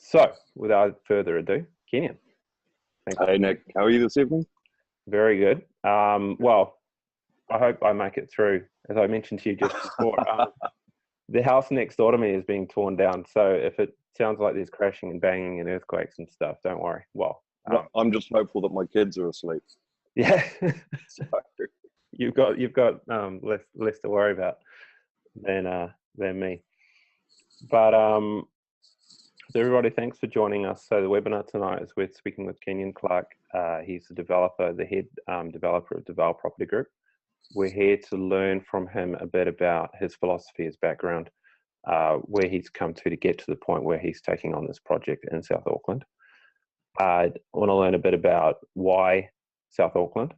So, without further ado, Kenyon. Hey Nick, how are you this evening? Very good. Well, I hope I make it through. As I mentioned to you just before, the house next door to me is being torn down. So if it sounds like there's crashing and banging and earthquakes and stuff, don't worry. Well, I'm just hopeful that my kids are asleep. Yeah, So, you've got less to worry about than me. But so everybody, thanks for joining us. So the webinar tonight is we're speaking with Kenyon Clarke. He's the developer, the head developer of the Val Property Group. We're here to learn from him a bit about his philosophy, his background, where he's come to get to the point where he's taking on this project in South Auckland. I want to learn a bit about why South Auckland,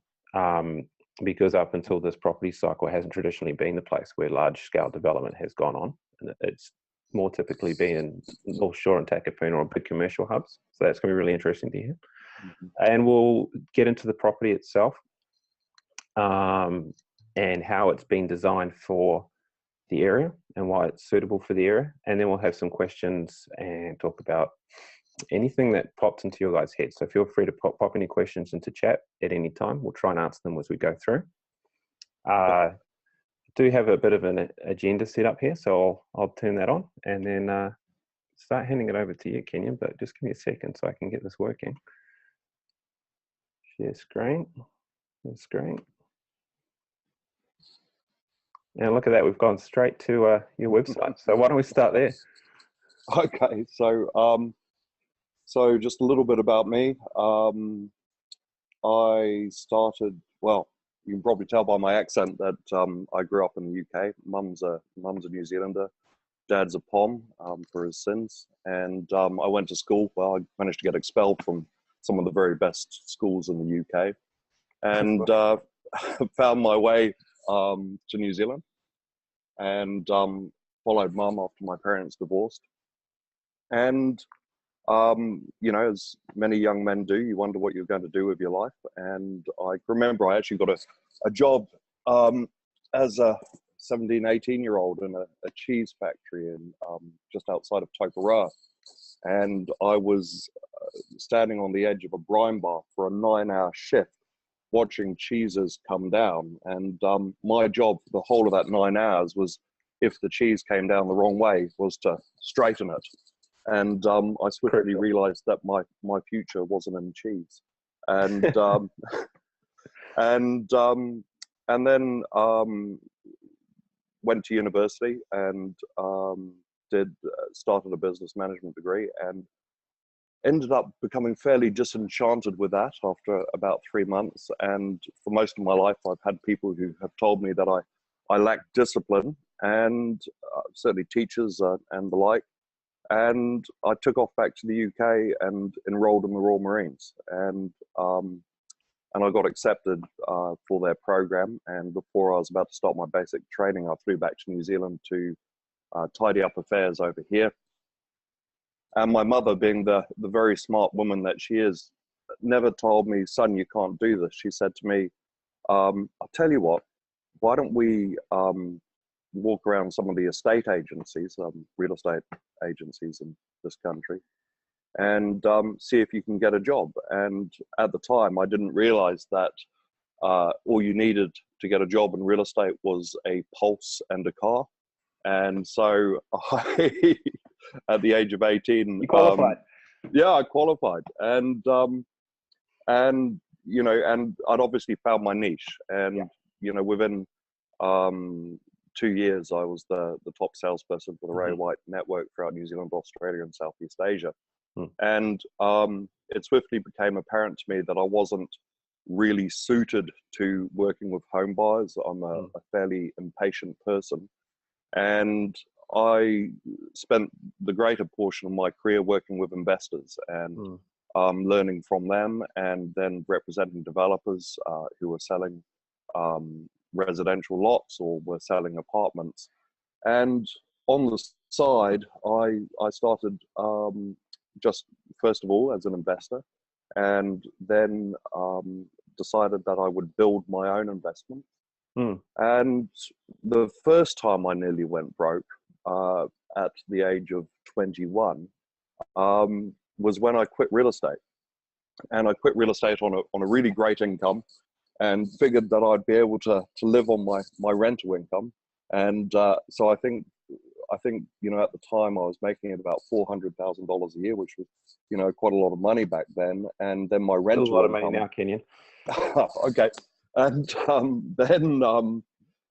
because up until this property cycle hasn't traditionally been the place where large-scale development has gone on. And it's more typically been in North Shore and Takapuna or big commercial hubs. So that's going to be really interesting to hear. And we'll get into the property itself and how it's been designed for the area and why it's suitable for the area. And then we'll have some questions and talk about anything that pops into your guys' head. So feel free to pop any questions into chat at any time. We'll try and answer them as we go through. Do have a bit of an agenda set up here, so I'll turn that on and then start handing it over to you, Kenyon, but just give me a second so I can get this working. Share screen. Share screen. And look at that, we've gone straight to your website. So why don't we start there? okay, so just a little bit about me. I started, well, you can probably tell by my accent that I grew up in the UK. Mum's a New Zealander, Dad's a POM for his sins, and I went to school. Well, I managed to get expelled from some of the very best schools in the UK, and found my way to New Zealand, and followed Mum after my parents divorced, and you know, as many young men do, you wonder what you're going to do with your life. And I remember I actually got a job as a 17, 18-year-old in a cheese factory in just outside of Tokoroa. And I was standing on the edge of a brine bath for a 9-hour shift, watching cheeses come down. And my job for the whole of that 9 hours was, if the cheese came down the wrong way, was to straighten it. And I swiftly realized that my future wasn't in cheese, and and then went to university and started a business management degree, and ended up becoming fairly disenchanted with that after about 3 months. And for most of my life, I've had people who have told me that I lack discipline, and certainly teachers and the like. And I took off back to the UK and enrolled in the Royal Marines, and I got accepted for their program. And before I was about to start my basic training, I flew back to New Zealand to tidy up affairs over here. And my mother, being the very smart woman that she is, never told me, "Son, you can't do this." She said to me, "I'll tell you what, why don't we walk around some of the estate agencies, real estate agencies in this country, and see if you can get a job." And at the time, I didn't realize that all you needed to get a job in real estate was a pulse and a car. And so I, at the age of 18, You qualified. Yeah, I qualified, and you know, and I'd obviously found my niche, and Yeah. you know, within 2 years, I was the top salesperson for the Ray White network throughout New Zealand, Australia, and Southeast Asia. And it swiftly became apparent to me that I wasn't really suited to working with home buyers. I'm a fairly impatient person, and I spent the greater portion of my career working with investors and learning from them, and then representing developers who were selling residential lots or were selling apartments. And on the side, I started just first of all as an investor, and then decided that I would build my own investment. And the first time I nearly went broke, at the age of 21, was when I quit real estate. And I quit real estate on a really great income, and figured that I'd be able to live on my rental income. And so I think you know, at the time I was making about $400,000 a year, which was, you know, quite a lot of money back then. And then my rental Still a lot of income, money now, Kenyon. okay,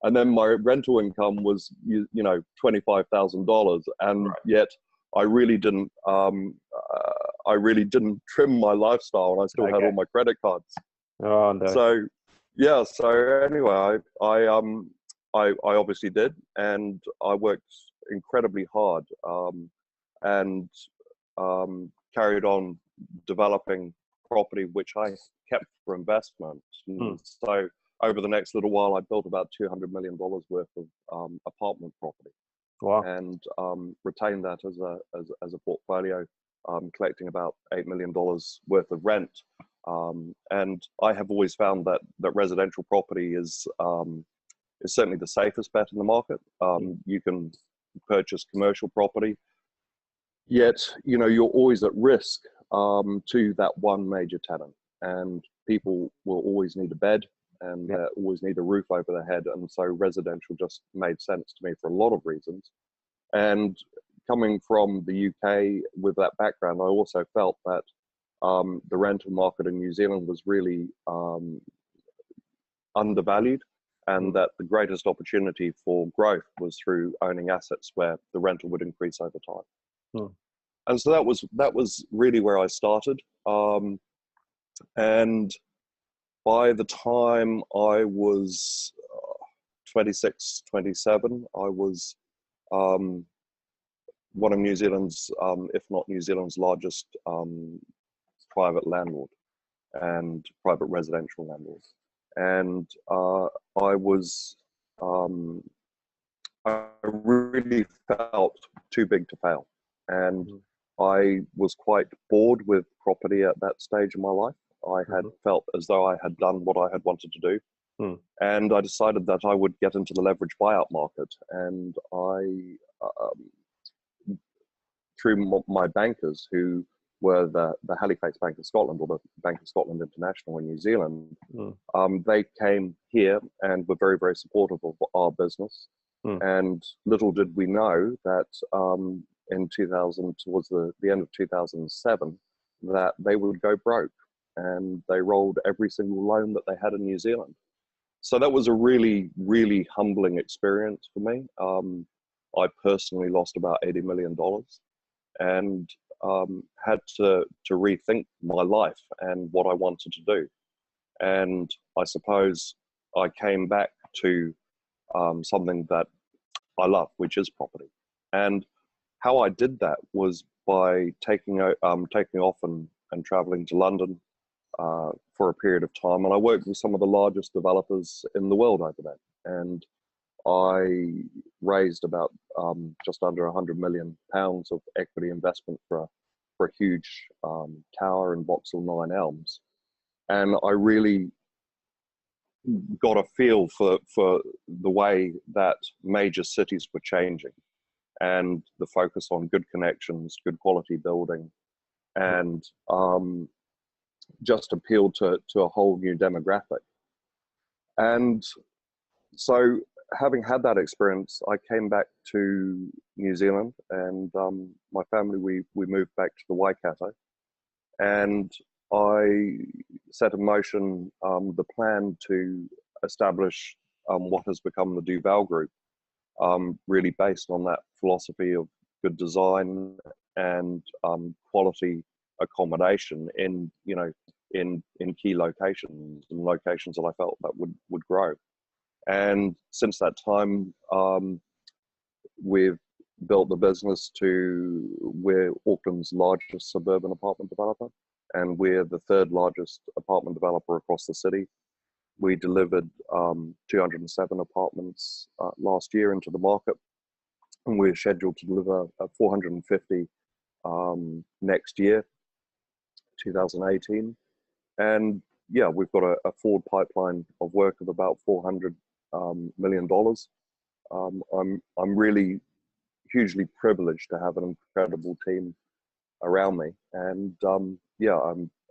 and then my rental income was you know, $25,000, and Right. yet I really didn't trim my lifestyle, and I still had all my credit cards. Oh no. So yeah, so anyway, I obviously did, and I worked incredibly hard, and carried on developing property, which I kept for investment. And so over the next little while, I built about $200 million worth of apartment property. Wow. And retained that as a portfolio, collecting about $8 million worth of rent. And I have always found that residential property is certainly the safest bet in the market. You can purchase commercial property, yet you know, you're always at risk to that one major tenant, and people will always need a bed, and always need a roof over their head. And so residential just made sense to me for a lot of reasons. And coming from the UK with that background, I also felt that the rental market in New Zealand was really undervalued, and that the greatest opportunity for growth was through owning assets where the rental would increase over time. And so that was really where I started. And by the time I was 26, 27, I was one of New Zealand's, if not New Zealand's largest private landlord and private residential landlord. And I really felt too big to fail. And I was quite bored with property at that stage of my life. I had felt as though I had done what I had wanted to do. And I decided that I would get into the leverage buyout market. And I, through my bankers, who were the Halifax Bank of Scotland, or the Bank of Scotland International in New Zealand, they came here and were very, very supportive of our business. And little did we know that in 2000, towards the end of 2007, that they would go broke, and they rolled every single loan that they had in New Zealand. So that was a really, really humbling experience for me. I personally lost about $80 million, and had to rethink my life and what I wanted to do. And I suppose I came back to something that I love, which is property. And how I did that was by taking off and traveling to London for a period of time. And I worked with some of the largest developers in the world over there. And I raised about just under £100 million of equity investment for a huge tower in Vauxhall 9 Elms. And I really got a feel for the way that major cities were changing, and the focus on good connections, good quality building, and just appealed to a whole new demographic. And so, having had that experience, I came back to New Zealand, and my family, we moved back to the Waikato, and I set in motion the plan to establish what has become the Val Group, really based on that philosophy of good design and quality accommodation in key locations, and locations that I felt that would grow. And since that time, we've built the business to we're Auckland's largest suburban apartment developer, and we're the third largest apartment developer across the city. We delivered 207 apartments last year into the market, and we're scheduled to deliver 450 next year, 2018. And yeah, we've got a forward pipeline of work of about $400 million. I'm really hugely privileged to have an incredible team around me, and yeah,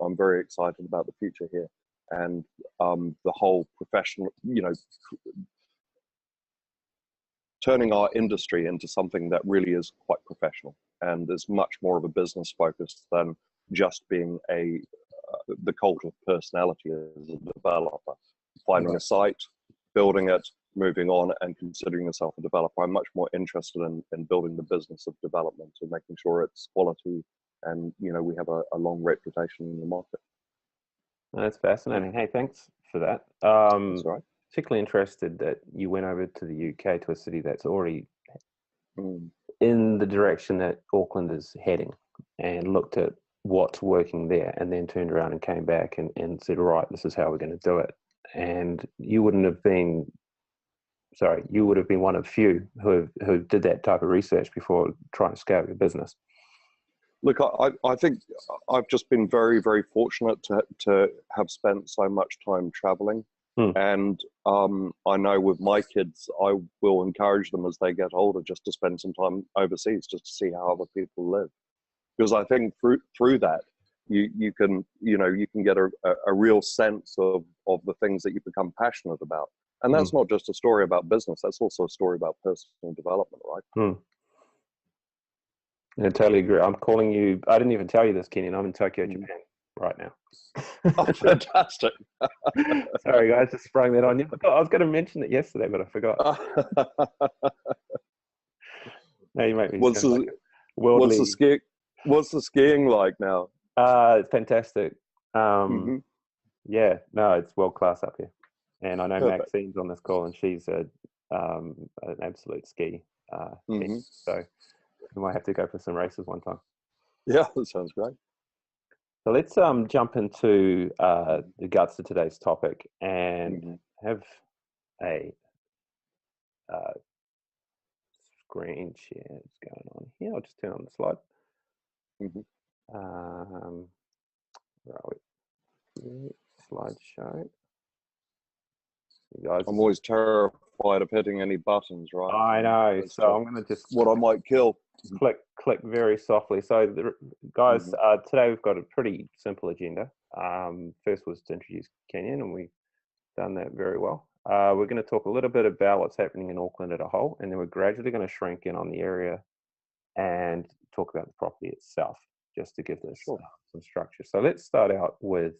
I'm very excited about the future here, and the whole professional, turning our industry into something that really is quite professional and is much more of a business focus than just being the cult of personality as a developer. Finding a site, building it, moving on, and considering yourself a developer. I'm much more interested in building the business of development and making sure it's quality, and we have a long reputation in the market. That's fascinating. Hey, thanks for that. That's all right. Particularly interested that you went over to the UK, to a city that's already in the direction that Auckland is heading, and looked at what's working there, and then turned around and came back and said, right, this is how we're going to do it. And you would have been one of few who did that type of research before trying to scale your business. Look, I think I've just been very, very fortunate to have spent so much time traveling. And I know with my kids, I will encourage them as they get older just to spend some time overseas, just to see how other people live. Because I think through that, you can get a real sense of the things that you become passionate about. And that's not just a story about business, that's also a story about personal development, right? I totally agree. I'm calling you, I didn't even tell you this, Kenyon, I'm in Tokyo, Japan right now. Oh, fantastic. Sorry guys, just sprung that on you. I was going to mention it yesterday, but I forgot. No, you make me what's the skiing like now? It's fantastic. Yeah, no, it's world class up here. And I know Maxine's on this call, and she's an absolute ski. So we might have to go for some races one time. Yeah, that sounds great. So let's jump into the guts of today's topic and have a screen share going on here. I'll just turn on the slide. Where are we? Slideshow. You guys, I'm always terrified of hitting any buttons, right? I know. So I'm going to just what I might kill. Click very softly. So guys, today we've got a pretty simple agenda. First was to introduce Kenyon, and we've done that very well. We're going to talk a little bit about what's happening in Auckland as a whole, and then we're gradually going to shrink in on the area and talk about the property itself, just to give this some structure. So let's start out with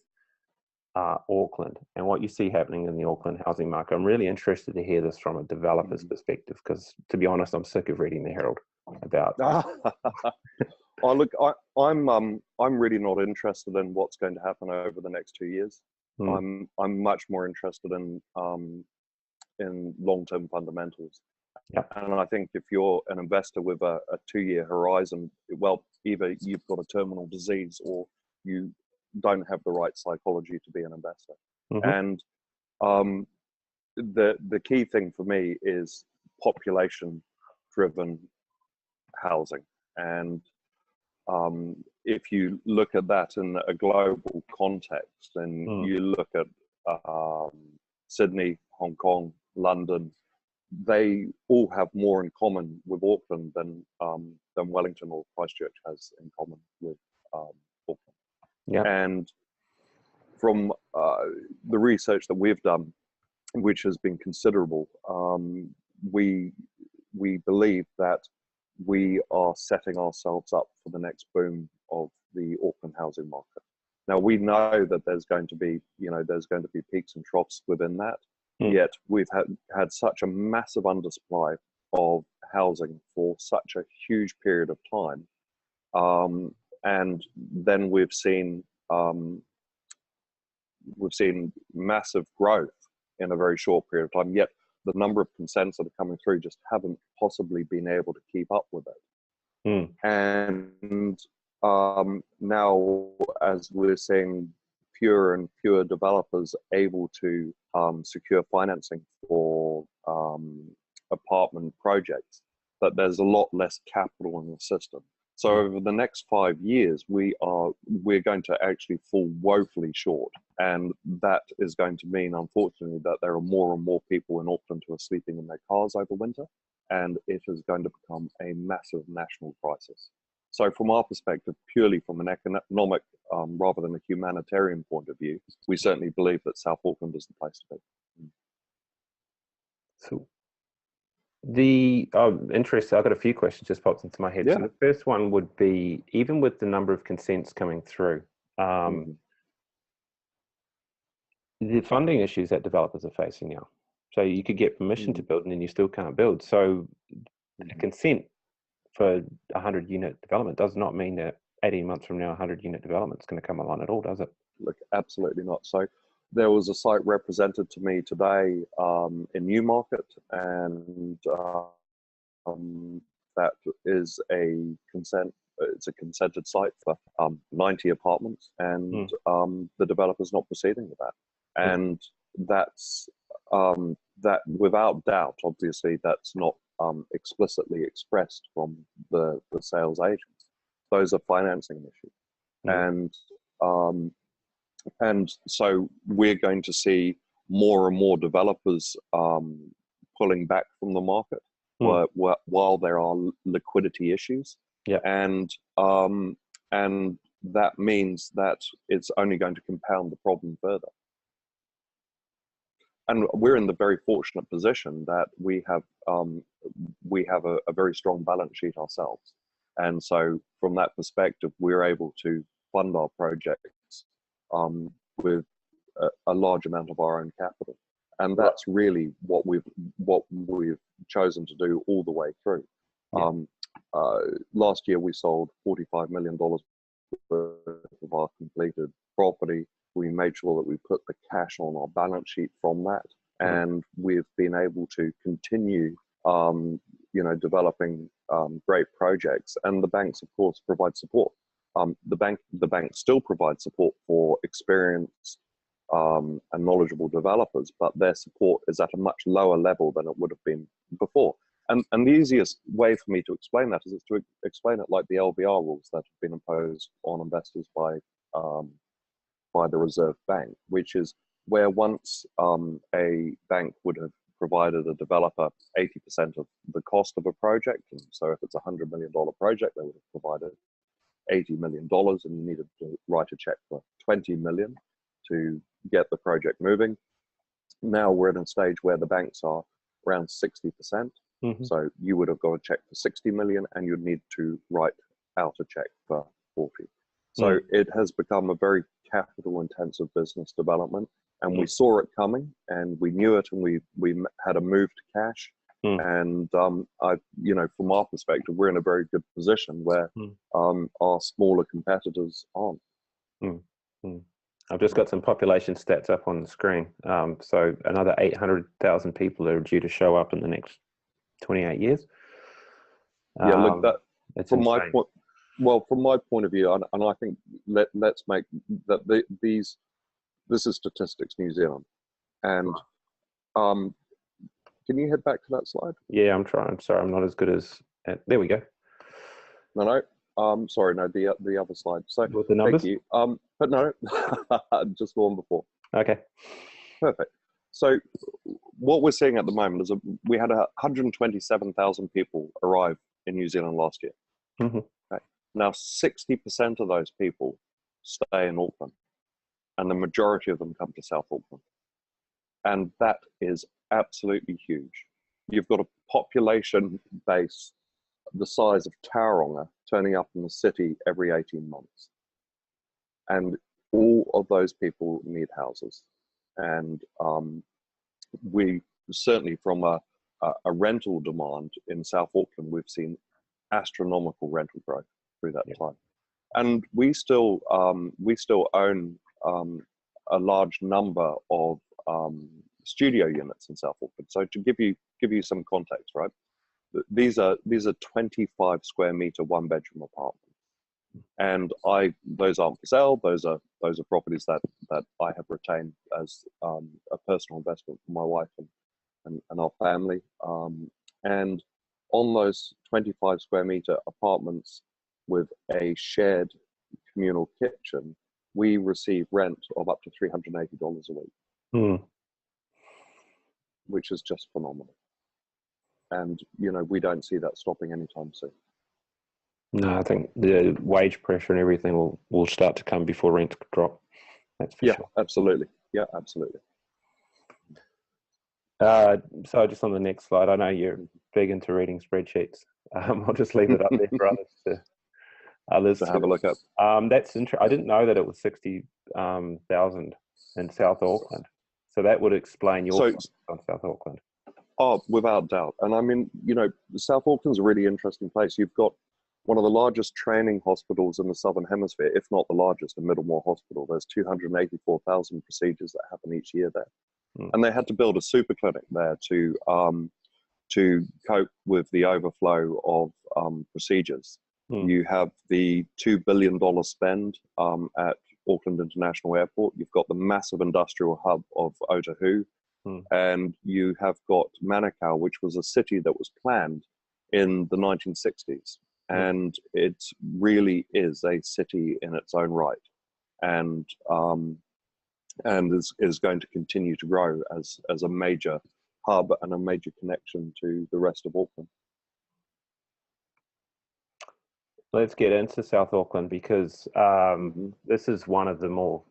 Auckland and what you see happening in the Auckland housing market. I'm really interested to hear this from a developer's perspective, because to be honest, I'm sick of reading the Herald about. Oh, look, I'm really not interested in what's going to happen over the next 2 years. I'm much more interested in long-term fundamentals. And I think if you're an investor with a 2-year horizon, well, either you've got a terminal disease or you don't have the right psychology to be an investor. And the key thing for me is population-driven housing. And if you look at that in a global context, and you look at Sydney, Hong Kong, London, they all have more in common with Auckland than Wellington or Christchurch has in common with Auckland. And from the research that we've done, which has been considerable, we believe that we are setting ourselves up for the next boom of the Auckland housing market. Now, we know that there's going to be peaks and troughs within that. Yet we've had such a massive undersupply of housing for such a huge period of time, and then we've seen massive growth in a very short period of time. Yet the number of consents that are coming through just haven't possibly been able to keep up with it. And now, as we're seeing fewer and fewer developers able to secure financing for apartment projects, that there's a lot less capital in the system. So over the next 5 years, we're going to actually fall woefully short. And that is going to mean, unfortunately, that there are more and more people in Auckland who are sleeping in their cars over winter. And it is going to become a massive national crisis. So from our perspective, purely from an economic rather than a humanitarian point of view, we certainly believe that South Auckland is the place to be. So interesting. I've got a few questions just popped into my head. Yeah. So the first one would be, even with the number of consents coming through, the funding issues that developers are facing now. So you could get permission to build and then you still can't build. So a consent for 100-unit development does not mean that 18 months from now, 100-unit development is going to come along at all, does it? Look, absolutely not. So there was a site represented to me today in Newmarket, and that is a it's a consented site for 90 apartments, and the developer's not proceeding with that. And that's that without doubt, obviously, that's not explicitly expressed from the sales agents. Those are financing issues. And so we're going to see more and more developers pulling back from the market while there are liquidity issues. And that means that it's only going to compound the problem further. And we're in the very fortunate position that we have a very strong balance sheet ourselves. And so from that perspective, we're able to fund our projects with a large amount of our own capital. And that's really what we've chosen to do all the way through. Last year, we sold $45 million worth of our completed property. We made sure that we put the cash on our balance sheet from that, and we've been able to continue, developing great projects. And the banks, of course, provide support. The bank still provides support for experienced and knowledgeable developers, but their support is at a much lower level than it would have been before. And the easiest way for me to explain that is to explain it like the LVR rules that have been imposed on investors by the Reserve Bank, which is where once a bank would have provided a developer 80% of the cost of a project. And so if it's a $100 million project, they would have provided $80 million, and you needed to write a check for $20 million to get the project moving. Now we're at a stage where the banks are around 60%. So you would have got a check for 60 million, and you'd need to write out a check for 40. So it has become a very capital intensive business development, and we saw it coming, and we knew it, and we had a move to cash. And from our perspective, we're in a very good position where our smaller competitors aren't. I've just got some population stats up on the screen. So another 800,000 people are due to show up in the next 28 years. Look, that from insane. my point. Well, from my point of view, and I think let's make that this is Statistics New Zealand, and can you head back to that slide? Yeah, I'm trying. I'm sorry, I'm not as good as. There we go. No. Sorry, no, the other slide. So with the numbers. Thank you. But no, just the one before. Okay. Perfect. So what we're seeing at the moment is we had 127,000 people arrive in New Zealand last year. Okay. Now 60% of those people stay in Auckland, and the majority of them come to South Auckland. And that is absolutely huge. You've got a population base the size of Tauranga turning up in the city every 18 months. And all of those people need houses. And we certainly, from a rental demand in South Auckland, we've seen astronomical rental growth through that time. And we still own a large number of studio units in South Auckland. So to give you some context, right? These are 25 square meter 1-bedroom apartments, and those aren't for sale. Those are properties that I have retained as a personal investment for my wife and our family. And on those 25 square meter apartments with a shared communal kitchen, we receive rent of up to $380 a week, which is just phenomenal. And we don't see that stopping anytime soon. No, I think the wage pressure and everything will start to come before rents drop. That's for Yeah, sure. absolutely. Yeah, absolutely. So just on the next slide, I know you're big into reading spreadsheets. I'll just leave it up there for others To have a look at. That's interesting. I didn't know that it was 60,000 in South Auckland. So that would explain your focus on South Auckland. Oh, without doubt. And I mean, you know, South Auckland's a really interesting place. You've got one of the largest training hospitals in the Southern Hemisphere, if not the largest, in Middlemore Hospital. There's 284,000 procedures that happen each year there. And they had to build a super clinic there to cope with the overflow of procedures. You have the $2 billion spend at Auckland International Airport. You've got the massive industrial hub of Otahu. And you have got Manukau, which was a city that was planned in the 1960s. And it really is a city in its own right. And is going to continue to grow as a major hub and a major connection to the rest of Auckland. Let's get into South Auckland because this is one of the more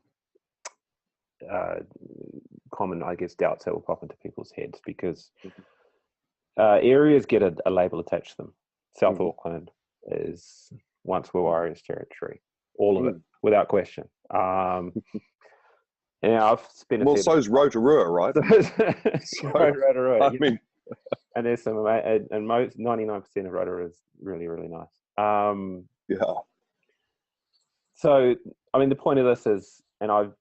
common, I guess, doubts that will pop into people's heads because areas get a label attached to them. South Auckland is once were Warriors territory, all of it, without question. Yeah, I've spent. Well, so's Rotorua, right? Rotorua. I mean, and there's some, and most 99% of Rotorua is really, really nice. Yeah. So, I mean, the point of this is, and I've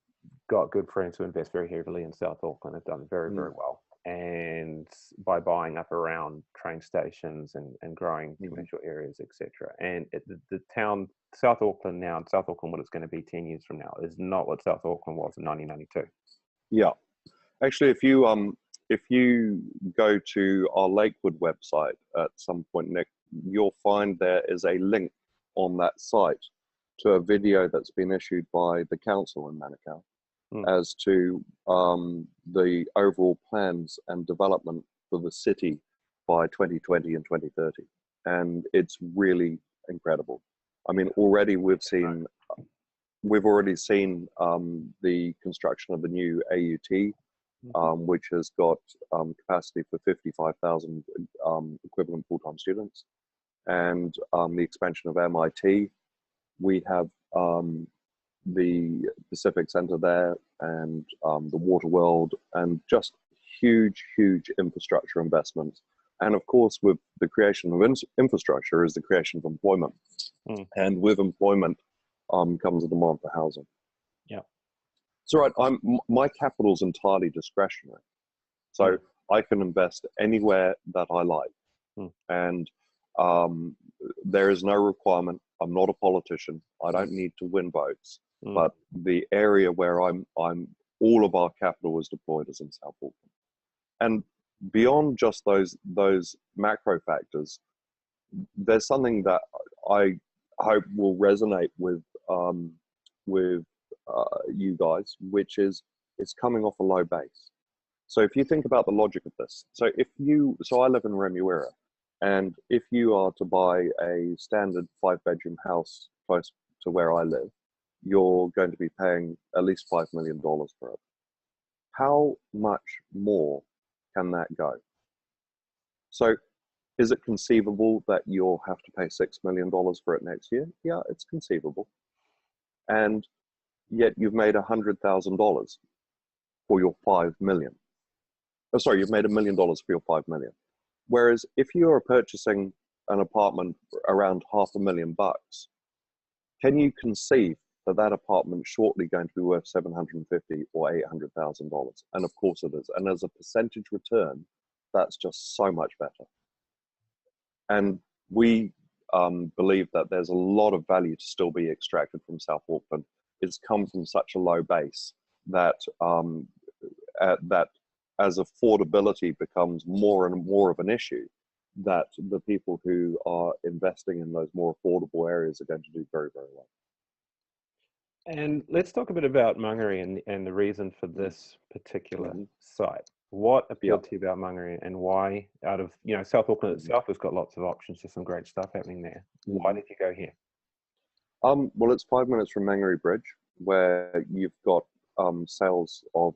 got good friends who invest very heavily in South Auckland, have done very, very well. And by buying up around train stations and growing commercial areas, etc. And the town, South Auckland now, and South Auckland, what it's going to be 10 years from now, is not what South Auckland was in 1992. Yeah. Actually, if you go to our Lakewood website at some point, Nick, you'll find there is a link on that site to a video that's been issued by the council in Manukau as to the overall plans and development for the city by 2020 and 2030. And it's really incredible. I mean, already we've already seen the construction of the new AUT, which has got capacity for 55,000 equivalent full-time students, and the expansion of MIT. We have the Pacific Centre there, and the Water World, and just huge infrastructure investments. And of course, with the creation of infrastructure is the creation of employment. And with employment comes a demand for housing. Yeah. So right, my capital is entirely discretionary. So I can invest anywhere that I like. And there is no requirement. I'm not a politician. I don't need to win votes. But the area where I'm all of our capital is deployed is in South Auckland. And beyond just those macro factors, there's something that I hope will resonate with you guys, which is it's coming off a low base. So if you think about the logic of this, so I live in Remuera, and if you are to buy a standard 5-bedroom house close to where I live, you're going to be paying at least $5 million for it. How much more can that go? So is it conceivable that you'll have to pay $6 million for it next year? Yeah, it's conceivable. And yet you've made $100,000 for your $5 million. Oh, sorry, you've made $1 million for your $5 million. Whereas if you are purchasing an apartment around $500,000, can you conceive that apartment shortly going to be worth $750,000 or $800,000? And of course it is. And as a percentage return, that's just so much better. And we believe that there's a lot of value to still be extracted from South Auckland. It's come from such a low base that that as affordability becomes more and more of an issue, that the people who are investing in those more affordable areas are going to do very, very well. And let's talk a bit about Mangere and the reason for this particular site. What Yeah. appealed to you about Mangere, and why, out of, you know, South Auckland itself has got lots of options for some great stuff happening there. Why did you go here? Well, it's 5 minutes from Mangere Bridge, where you've got sales of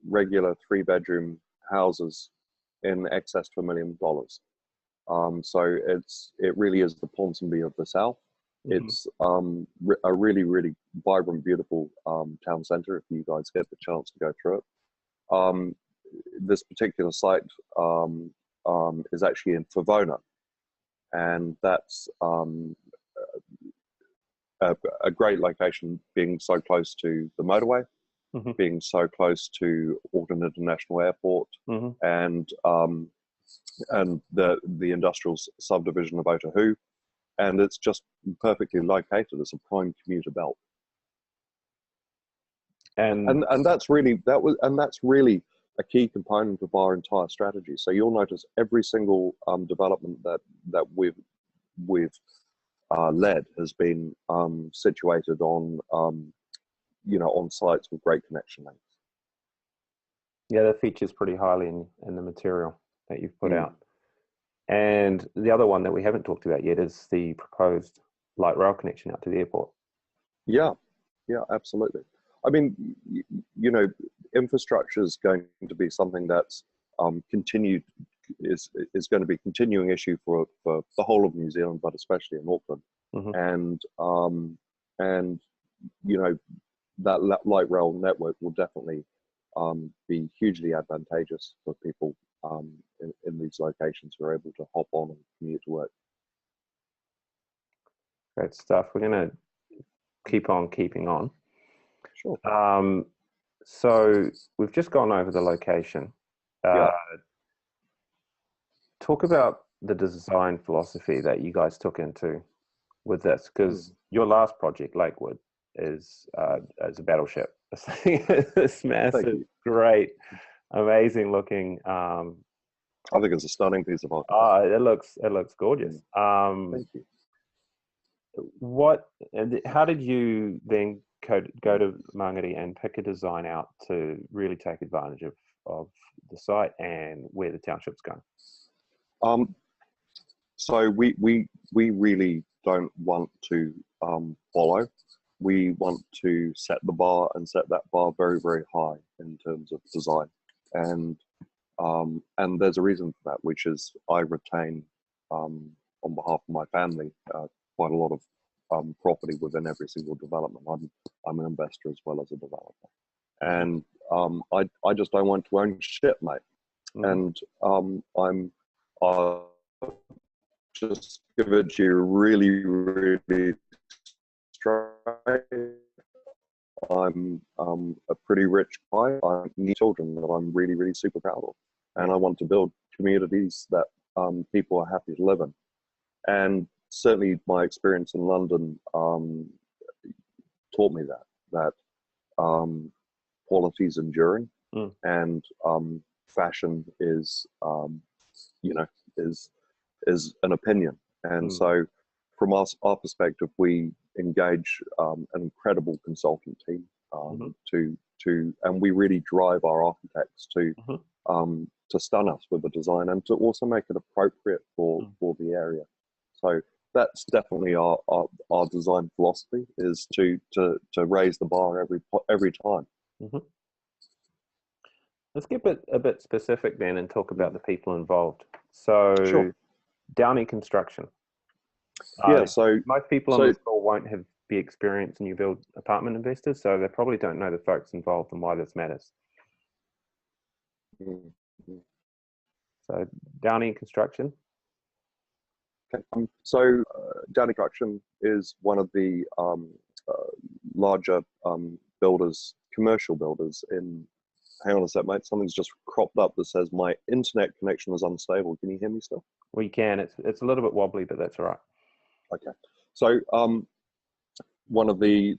regular 3-bedroom houses in excess to $1 million. So it really is the Ponsonby of the South. It's a really, really vibrant, beautiful town centre if you guys get the chance to go through it. This particular site is actually in Favona, and that's a great location, being so close to the motorway, being so close to Auckland International Airport, and the industrial subdivision of Otahu, and it's just perfectly located as a prime commuter belt. And that's really a key component of our entire strategy. So you'll notice every single development that we've led has been situated on on sites with great connection links. Yeah, that features pretty highly in the material that you've put out. And the other one that we haven't talked about yet is the proposed light rail connection out to the airport. Yeah, absolutely. I mean, infrastructure is going to be something that's is going to be a continuing issue for the whole of New Zealand, but especially in Auckland. And that light rail network will definitely be hugely advantageous for people in these locations who are able to hop on and commute to work. Great stuff. We're going to keep on keeping on. Sure. So we've just gone over the location. Talk about the design philosophy that you guys took into with this, because your last project, Lakewood, is a battleship. This massive, great, amazing looking. I think it's a stunning piece of art. It looks gorgeous. Thank you. How did you then go to Mangere and pick a design out to really take advantage of the site and where the township's going? So we really don't want to follow. We want to set the bar, and set that bar very, very high in terms of design. And there's a reason for that, which is I retain, on behalf of my family, quite a lot of property within every single development. I'm an investor as well as a developer, and I just don't want to own shit, mate. And I'll just give it to you really, really straight. I'm a pretty rich guy. I need children that I'm really, really super proud of, and I want to build communities that people are happy to live in. And certainly, my experience in London taught me that quality is enduring, and fashion is is an opinion. And so, from our perspective, we engage an incredible consultant team and we really drive our architects to stun us with the design and to also make it appropriate for the area. So that's definitely our design philosophy, is to raise the bar every time. Let's get a bit specific then and talk about the people involved. So, Sure. Downey Construction. So most people on this call won't be experienced new build apartment investors, so they probably don't know the folks involved and why this matters. So, Downey Construction. Okay. Downey Construction is one of the larger builders, commercial builders in. Hang on a sec, mate. Something's just cropped up that says my internet connection is unstable. Can you hear me still? We can. It's a little bit wobbly, but that's all right. Okay. So one of the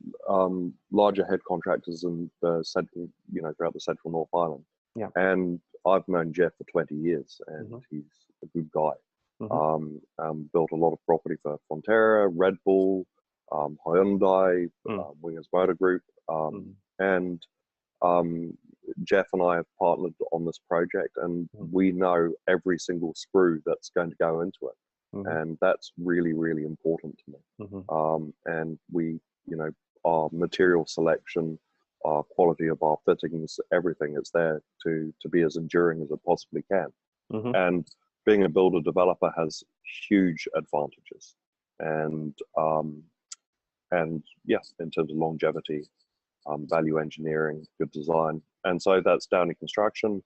larger head contractors in the central, throughout the central North Island. Yeah. And I've known Jeff for 20 years, and he's a good guy. Built a lot of property for Fonterra, Red Bull, Hyundai, Wingers Motor Group, and Jeff and I have partnered on this project, and we know every single sprue that's going to go into it. And that's really, really important to me. And we, our material selection, our quality of our fittings, everything is there to be as enduring as it possibly can. And being a builder developer has huge advantages. And yeah, in terms of longevity, value engineering, good design. And so that's Downey Construction.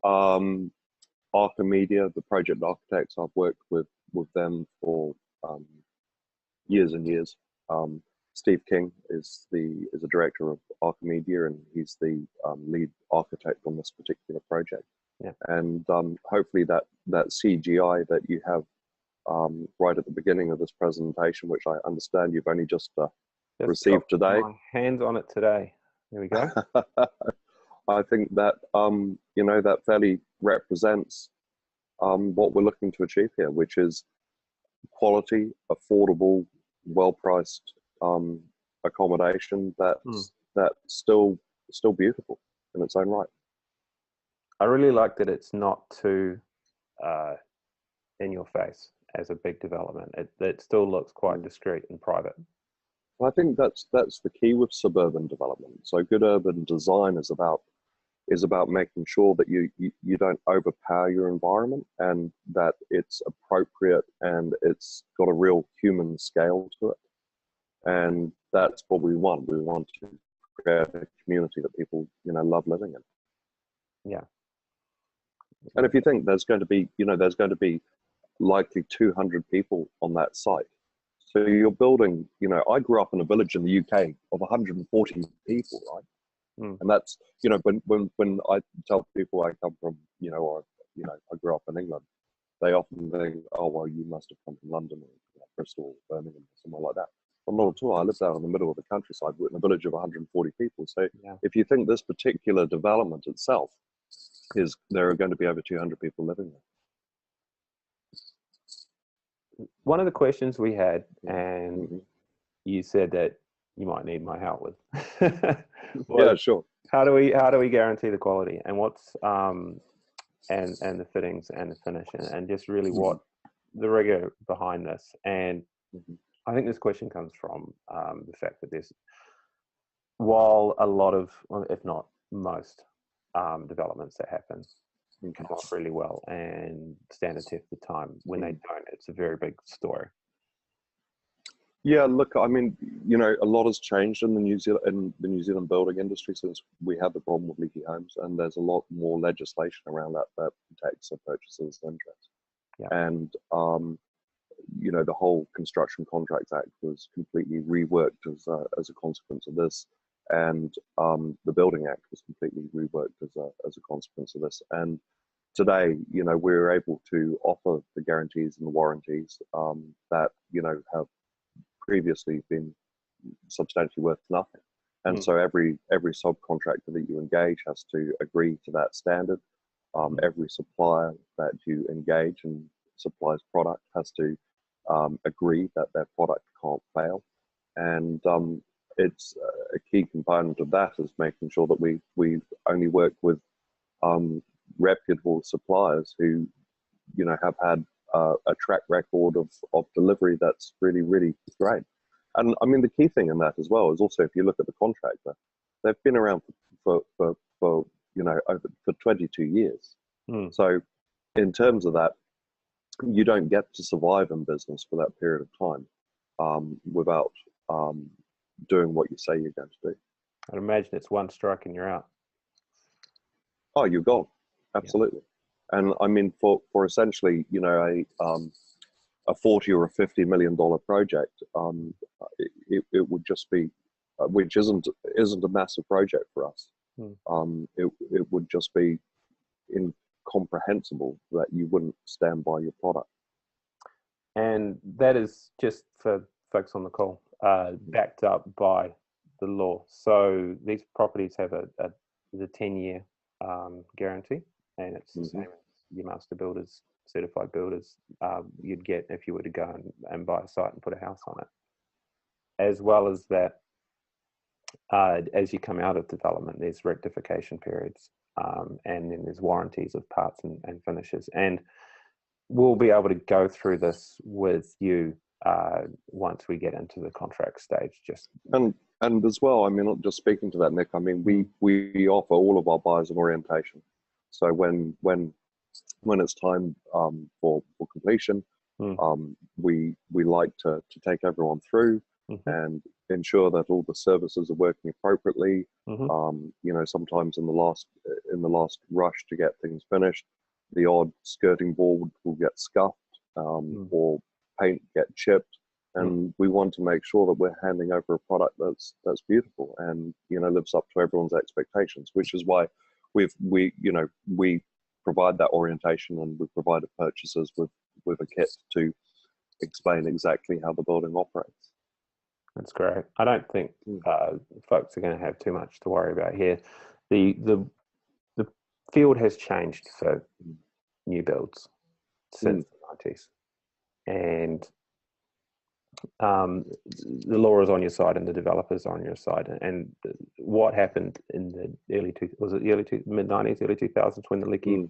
Archimedia, the project architects, I've worked with them for years and years. Steve King is the director of Archimedia, and he's the lead architect on this particular project. Yeah. And hopefully that CGI that you have right at the beginning of this presentation, which I understand you've only just received today. My hands on it today. There we go. I think that that fairly represents what we're looking to achieve here, which is quality, affordable, well-priced accommodation that's still beautiful in its own right. I really like that it's not too in your face as a big development. It still looks quite discreet and private. Well, I think that's the key with suburban development. So good urban design is about making sure that you don't overpower your environment, and that it's appropriate and it's got a real human scale to it. And that's what we want. We want to create a community that people love living in. Yeah. And if you think there's going to be likely 200 people on that site. So you're building, I grew up in a village in the UK of 140 people, right? And that's, when I tell people I come from, I grew up in England, they often think, oh, well, you must have come from London or Bristol, or Birmingham, or somewhere like that. Well, not at all. I lived out in the middle of the countryside in a village of 140 people. So if you think this particular development itself there are going to be over 200 people living there. One of the questions we had, and you said that you might need my help with. Yeah, sure. How do we guarantee the quality, and what's and the fittings and the finish, and just really what the rigor behind this? And I think this question comes from the fact that while a lot of, if not most, developments that happen come off really well and stand the test of time, when they don't, it's a very big story. Yeah, look, I mean, a lot has changed in the New Zealand building industry since we had the problem with leaky homes, and there's a lot more legislation around that protects the purchaser's interest. Yeah. And the whole Construction Contracts Act was completely reworked as a consequence of this, and the Building Act was completely reworked as a consequence of this. And today, we're able to offer the guarantees and the warranties that have previously been substantially worth nothing. And so every subcontractor that you engage has to agree to that standard. Every supplier that you engage and supplies product has to agree that their product can't fail. And it's a key component of that is making sure that we only work with reputable suppliers who have had a track record of delivery that's really, really great. And I mean, the key thing in that as well is also, if you look at the contractor, they've been around for 22 years. So in terms of that, you don't get to survive in business for that period of time without doing what you say you're going to do. I'd imagine it's one strike and you're out. Oh, you're gone. Absolutely. Yeah. And I mean, for essentially, a 40 or a $50 million project, it would just be, which isn't a massive project for us. It would just be incomprehensible that you wouldn't stand by your product. And that is, just for folks on the call, backed up by the law. So these properties have a 10-year guarantee, and it's the same as your master builders, certified builders you'd get if you were to go and buy a site and put a house on it. As well as that, as you come out of development, there's rectification periods, and then there's warranties of parts and finishes. And we'll be able to go through this with you once we get into the contract stage. And as well, I mean, not just speaking to that, Nick, I mean, we offer all of our buyers an orientation. So when it's time for completion, we like to take everyone through and ensure that all the services are working appropriately. You know, sometimes in the last rush to get things finished, the odd skirting board will get scuffed or paint get chipped, and we want to make sure that we're handing over a product that's beautiful and, you know, lives up to everyone's expectations, which is why we provide that orientation, and we provide purchasers with a kit to explain exactly how the building operates. That's great. I don't think folks are going to have too much to worry about here. The field has changed for new builds since the 90s, and the law is on your side and the developers are on your side. And what happened in the mid-90s, early 2000s, when the Leaky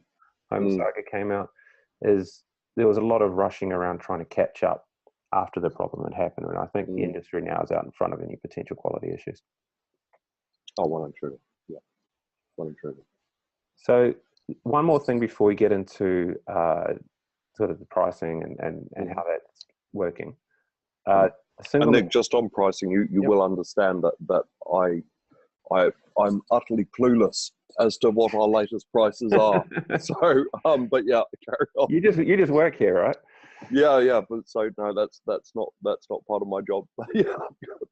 Home saga came out, is there was a lot of rushing around trying to catch up after the problem had happened. And I think the industry now is out in front of any potential quality issues. Oh, well and truly. Yeah, well and truly. So one more thing before we get into sort of the pricing and how that's working. And Nick, just on pricing, you will understand that I'm utterly clueless as to what our latest prices are. So, but yeah, carry on. You just work here, right? Yeah. But so no, that's not part of my job. Yeah,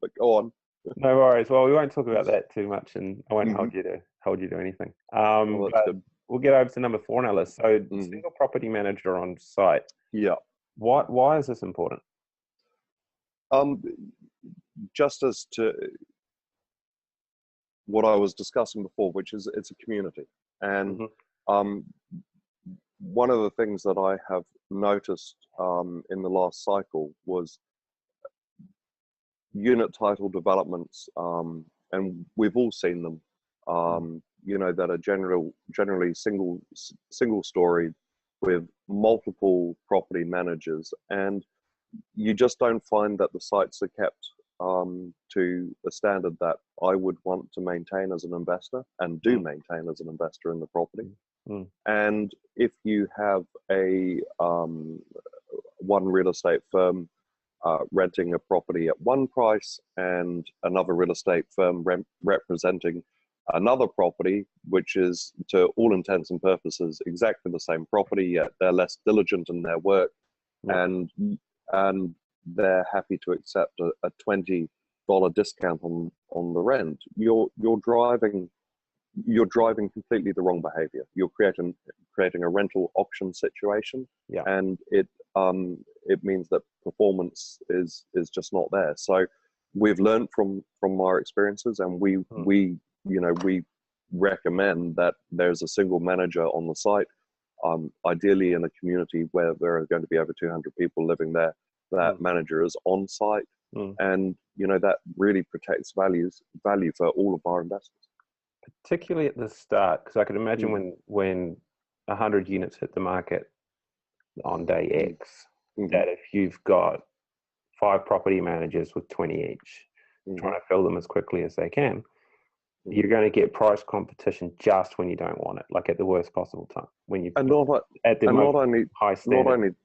but go on. No worries. Well, we won't talk about that too much, and I won't hold you to anything. Well, that's good. We'll get over to number 4 on our list. So, single property manager on site. Yeah. Why is this important? Just as to what I was discussing before, which is it's a community. And one of the things that I have noticed in the last cycle was unit title developments, and we've all seen them, you know, that are generally single story with multiple property managers, and you just don't find that the sites are kept to the standard that I would want to maintain as an investor and do maintain as an investor in the property. And if you have a one real estate firm renting a property at one price and another real estate firm representing another property, which is to all intents and purposes exactly the same property, yet they're less diligent in their work, and they're happy to accept a $20 discount on the rent, you're driving completely the wrong behavior. You're creating a rental auction situation, and it means that performance is just not there. So we've learned from our experiences, and we recommend that there's a single manager on the site, ideally in a community where there are going to be over 200 people living there. That manager is on site, and you know that really protects value for all of our investors. Particularly at the start, because I could imagine when 100 units hit the market on day X, that if you've got 5 property managers with 20 each, trying to fill them as quickly as they can, you're going to get price competition just when you don't want it, like at the worst possible time, when you and not only high standard.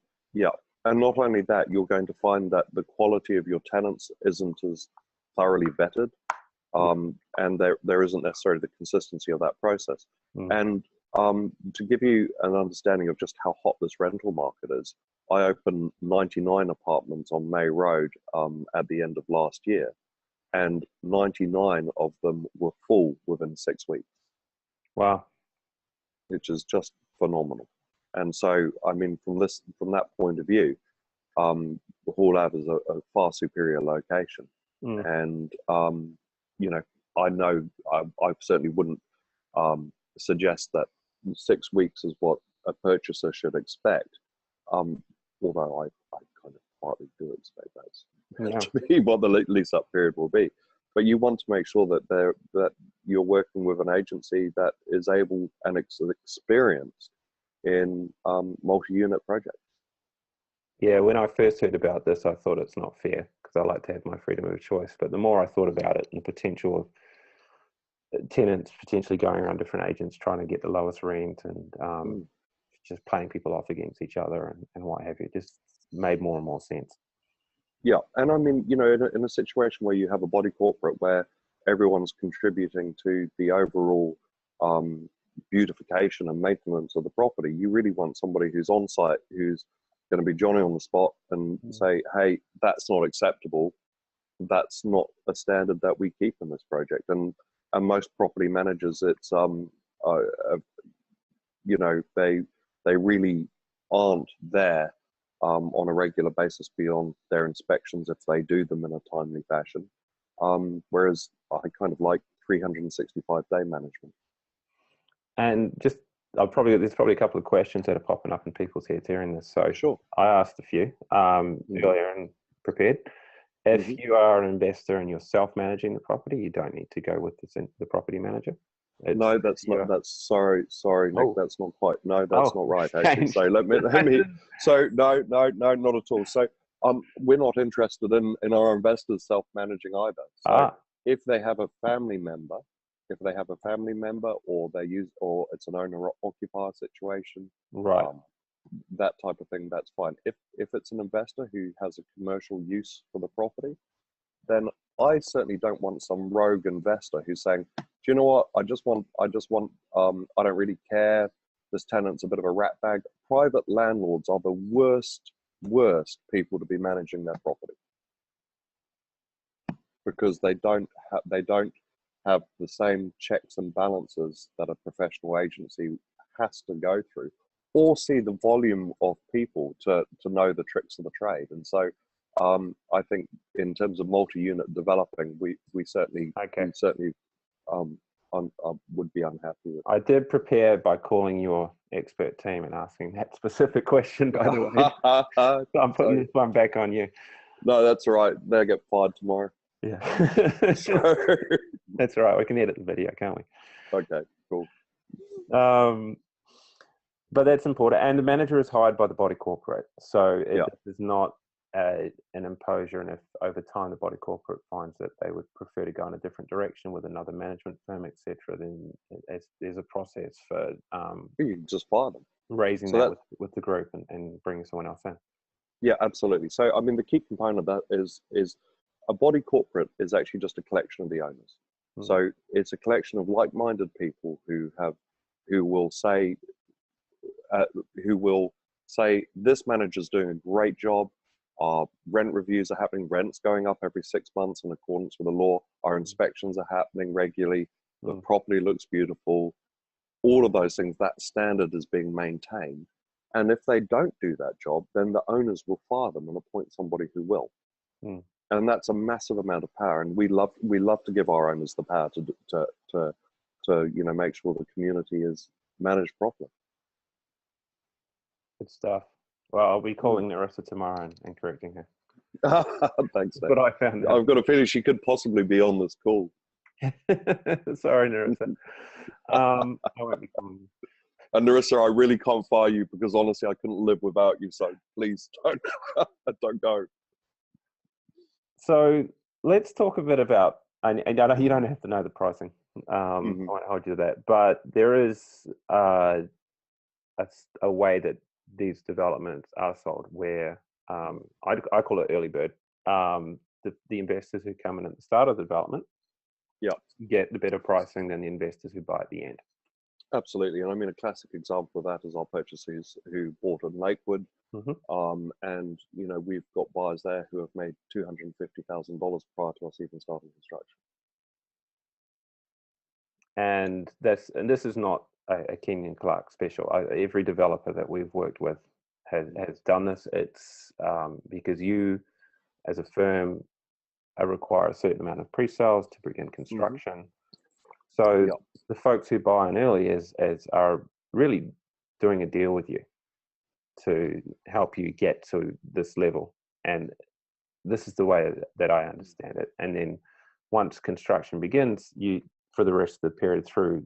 And not only that, you're going to find that the quality of your tenants isn't as thoroughly vetted, and there isn't necessarily the consistency of that process. And to give you an understanding of just how hot this rental market is, I opened 99 apartments on May Road at the end of last year, and 99 of them were full within 6 weeks. Wow. Which is just phenomenal. And so, I mean, from that point of view, Hall Ave is a far superior location. And, you know, I certainly wouldn't suggest that 6 weeks is what a purchaser should expect. Although I kind of partly do expect that to be what the lease-up period will be. but you want to make sure that you're working with an agency that is able and experienced in multi-unit projects. Yeah, when I first heard about this, I thought it's not fair because I like to have my freedom of choice. But the more I thought about it and the potential of tenants potentially going around different agents trying to get the lowest rent and just playing people off against each other and what have you, it just made more and more sense. Yeah, and I mean, you know, in a situation where you have a body corporate where everyone's contributing to the overall beautification and maintenance of the property, you really want somebody who's on site, who's going to be Johnny on the spot and say, hey, that's not acceptable. That's not a standard that we keep in this project. And most property managers, it's you know, they really aren't there on a regular basis beyond their inspections if they do them in a timely fashion. Whereas I kind of like 365-day management. And just there's probably a couple of questions that are popping up in people's heads hearing this. So sure, I asked a few earlier and prepared. If you are an investor and you're self-managing the property, you don't need to go with the property manager. No, that's not. That's sorry, Nick. That's not quite. No, that's not right. Actually, so let me. So no, not at all. So we're not interested in our investors self-managing either. So if they have a family member, or or it's an owner-occupier situation, right? That type of thing, that's fine. If it's an investor who has a commercial use for the property, then I certainly don't want some rogue investor who's saying, do you know what, I don't really care, this tenant's a bit of a rat bag. Private landlords are the worst people to be managing their property, because they don't have the same checks and balances that a professional agency has to go through, or see the volume of people to know the tricks of the trade. And so I think in terms of multi-unit developing, we certainly would be unhappy with it. I did prepare by calling your expert team and asking that specific question, by the way. So I'm putting this one back on you. No, that's all right. They'll get fired tomorrow. Yeah. That's all right. We can edit the video, can't we? Okay, cool. But that's important. And the manager is hired by the body corporate. So it is not an imposure. And if over time the body corporate finds that they would prefer to go in a different direction with another management firm, etc., then there's a process for you can just fire them, raising that with the group and bringing someone else in. Yeah, absolutely. So I mean, the key component of that is a body corporate is actually just a collection of the owners. So it's a collection of like-minded people who will say this manager's doing a great job. Our rent reviews are happening. Rent's going up every 6 months in accordance with the law. Our inspections are happening regularly. The property looks beautiful. All of those things, that standard is being maintained. And if they don't do that job, then the owners will fire them and appoint somebody who will. And that's a massive amount of power. And we love to give our owners the power to make sure the community is managed properly. Good stuff. Well, I'll be calling Narissa tomorrow and correcting her. Thanks, Dave. But I found out. I've got a feeling she could possibly be on this call. Sorry, Narissa. I won't be calling you. And Narissa, I really can't fire you because honestly, I couldn't live without you. So please don't go. So let's talk a bit about, and you don't have to know the pricing. I won't hold you to that. But there is a way that these developments are sold where I call it early bird. The investors who come in at the start of the development get the better pricing than the investors who buy at the end. Absolutely. And I mean, a classic example of that is our purchasers who bought in Lakewood. And, we've got buyers there who have made $250,000 prior to us even starting construction. And this is not a Kenyon Clark special. Every developer that we've worked with has done this. It's because you, as a firm, require a certain amount of pre-sales to begin construction. So the folks who buy in early are really doing a deal with you to help you get to this level. And this is the way that I understand it. And then once construction begins, for the rest of the period through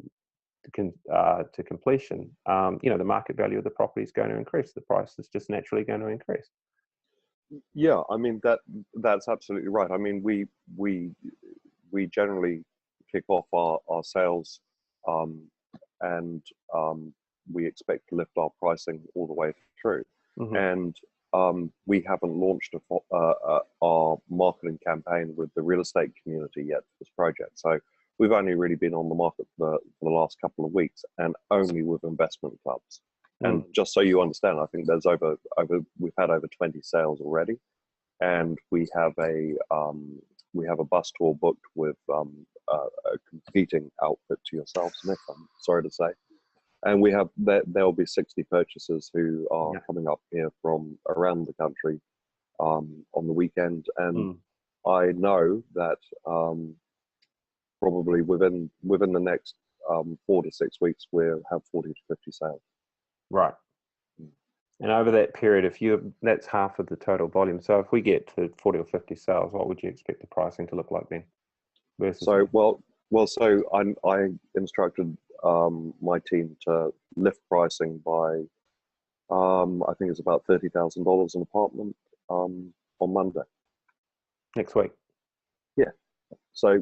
to completion, the market value of the property is going to increase. The price is just naturally going to increase. Yeah, I mean that's absolutely right. I mean we generally kick off our sales, and we expect to lift our pricing all the way through. And we haven't launched our marketing campaign with the real estate community yet for this project. So we've only really been on the market for the last couple of weeks, and only with investment clubs. And just so you understand, I think there's we've had over 20 sales already, and we have a bus tour booked with a competing outfit to yourselves, Nick, I'm sorry to say. And we have there'll be 60 purchasers who are coming up here from around the country on the weekend, and I know that probably within the next 4 to 6 weeks we'll have 40 to 50 sales. Right. And over that period, that's half of the total volume. So if we get to 40 or 50 sales, what would you expect the pricing to look like then? So I instructed my team to lift pricing by I think it's about $30,000 an apartment on Monday next week. Yeah. So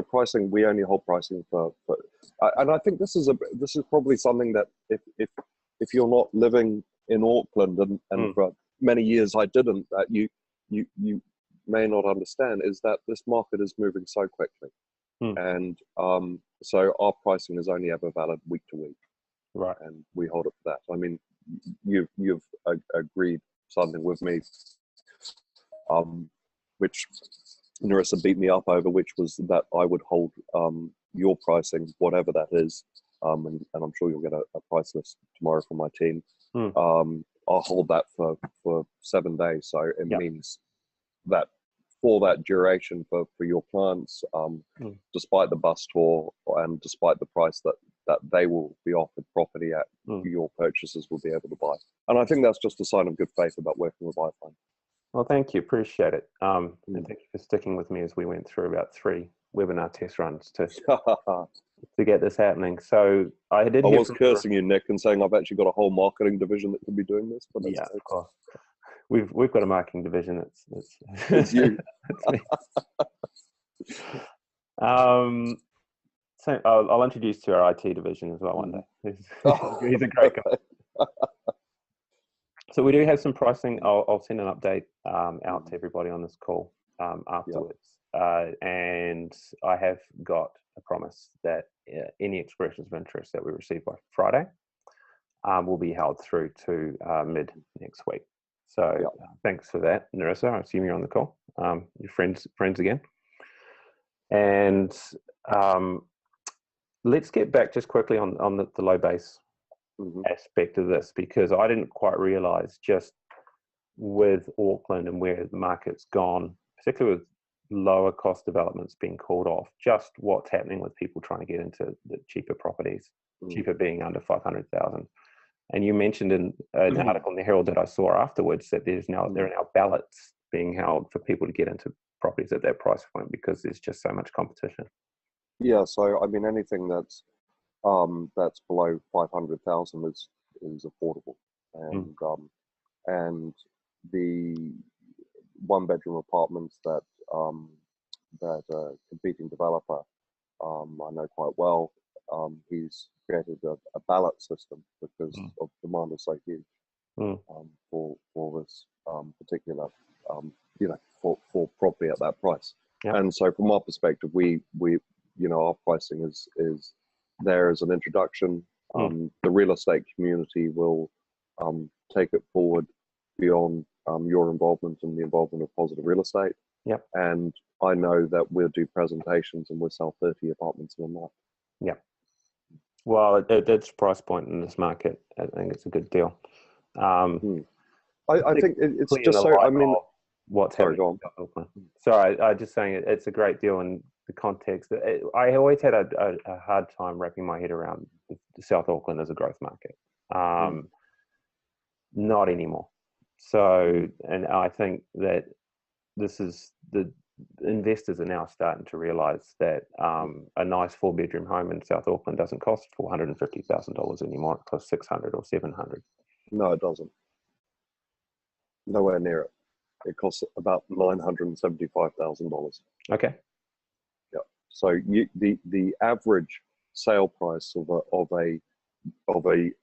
pricing, we only hold pricing for and I think this is probably something that if you're not living in Auckland, and for many years I didn't, that you may not understand, is that this market is moving so quickly. And so our pricing is only ever valid week to week. Right. And we hold it for that. I mean, you've agreed something with me, which Narissa beat me up over, which was that I would hold your pricing, whatever that is, and I'm sure you'll get a price list tomorrow from my team. I'll hold that for 7 days. So it means that for that duration for your clients, despite the bus tour and despite the price that they will be offered property at, your purchasers will be able to buy. And I think that's just a sign of good faith about working with iFind. Well, thank you. Appreciate it. And thank you for sticking with me as we went through about 3 webinar test runs to get this happening. So I was cursing you, Nick, and saying I've actually got a whole marketing division that could be doing this. But yeah, of course. We've got a marketing division. It's you. It's me. So I'll introduce to our IT division as well one day. He's a great guy. So we do have some pricing. I'll send an update out to everybody on this call afterwards. And I have got a promise that any expressions of interest that we receive by Friday will be held through to mid next week. So thanks for that, Narissa. I assume you're on the call. Your friends again. And let's get back just quickly on the low base aspect of this, because I didn't quite realize just with Auckland and where the market's gone, particularly with lower cost developments being called off, just what's happening with people trying to get into the cheaper properties, cheaper being under 500,000. And you mentioned in an article in the Herald that I saw afterwards that there are now ballots being held for people to get into properties at that price point because there's just so much competition. Yeah, so I mean anything that's below 500,000 is affordable, and the 1-bedroom apartments that a competing developer I know quite well, he's created a ballot system because of demand is so huge for this particular for property at that price. And so from our perspective, we our pricing is there as an introduction. The real estate community will take it forward beyond your involvement and the involvement of Positive Real Estate. And I know that we'll do presentations and we'll sell 30 apartments in a month. Well, at this price point in this market, I think it's a good deal. I think it's just so. I mean, what's happening? Sorry, I'm just saying it's a great deal in the context that I always had a hard time wrapping my head around South Auckland as a growth market. Not anymore. So, and I think that this is the investors are now starting to realise that a nice 4-bedroom home in South Auckland doesn't cost $450,000 anymore. It costs 600 or 700. No, it doesn't. Nowhere near it. It costs about $975,000. Okay. Yeah. So the average sale price of a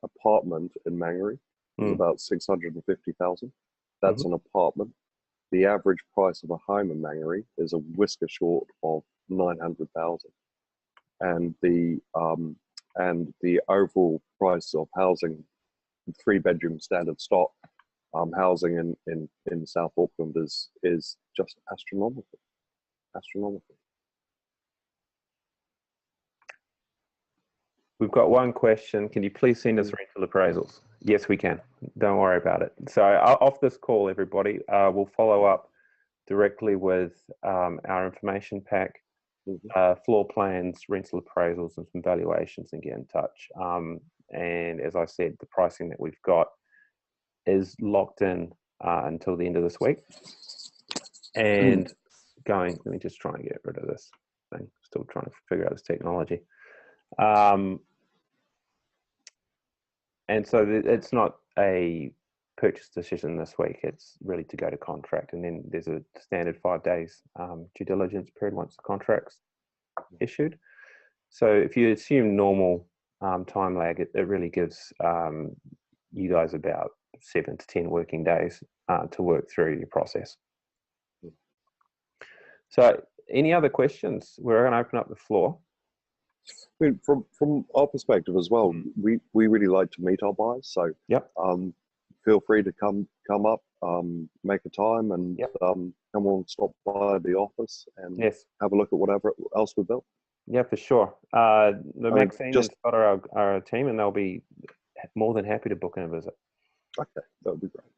apartment in Mangere is about 650,000. That's an apartment. The average price of a home in Mangere is a whisker short of 900,000, and the overall price of housing, 3-bedroom standard stock housing in South Auckland is just astronomical. We've got one question. Can you please send us rental appraisals? Yes, we can. Don't worry about it. So off this call, everybody, we'll follow up directly with our information pack, floor plans, rental appraisals, and some valuations, and get in touch. And as I said, the pricing that we've got is locked in until the end of this week. And let me just try and get rid of this thing. Still trying to figure out this technology. And so it's not a purchase decision this week. It's really to go to contract. And then there's a standard 5 days due diligence period once the contract's issued. So if you assume normal time lag, it really gives you guys about 7 to 10 working days to work through your process. So any other questions? We're going to open up the floor. I mean, from our perspective as well, we really like to meet our buyers. So feel free to come up, make a time, and come on, stop by the office and have a look at whatever else we built. Yeah, for sure. Maxine has got our team, and they'll be more than happy to book in a visit. Okay, that would be great.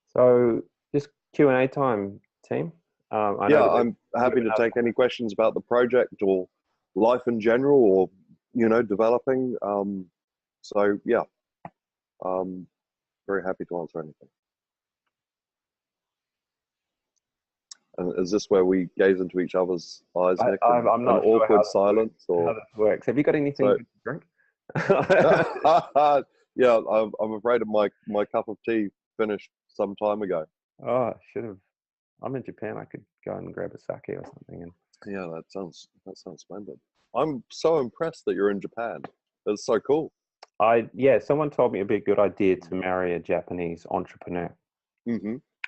So just Q&A time, team. I'm happy to take any questions about the project or life in general, or developing. Very happy to answer anything. And is this where we gaze into each other's eyes, Nick? I'm not sure awkward silence, or how this works. Have you got anything to drink? Yeah, I'm afraid of my cup of tea finished some time ago. Oh, should have. I'm in Japan. I could go and grab a sake or something. And yeah, that sounds splendid. I'm so impressed that you're in Japan. That's so cool. Someone told me it'd be a good idea to marry a Japanese entrepreneur,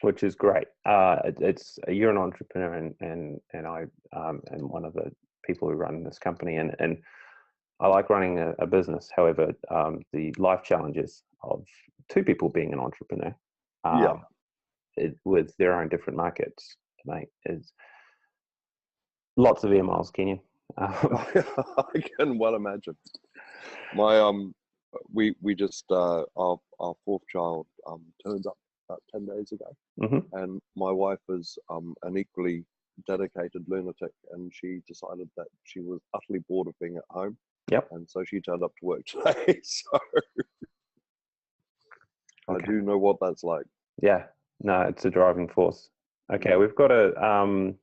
which is great. You're an entrepreneur, and I am one of the people who run this company, and I like running a business. However, the life challenges of 2 people being an entrepreneur, with their own different markets, mate, is lots of air miles, Kenyon. I can well imagine. My we just our 4th child turned up about 10 days ago, and my wife is an equally dedicated lunatic, and she decided that she was utterly bored of being at home. And so she turned up to work today. So I do know what that's like. Yeah, no, it's a driving force. Okay, we've got a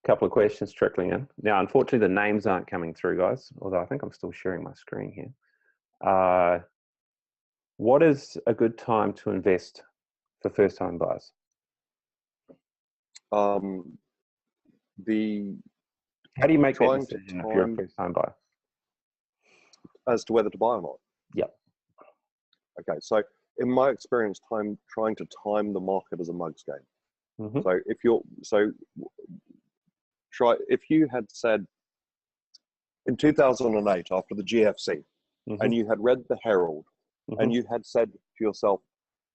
couple of questions trickling in. Now, unfortunately, the names aren't coming through, guys, although I think I'm still sharing my screen here. What is a good time to invest for first-time buyers? How do you make that decision if you're a first-time buyer? As to whether to buy or not? Yep. Okay, so in my experience, trying to time the market as a mug's game. So if you had said in 2008 after the GFC, and you had read the Herald, and you had said to yourself,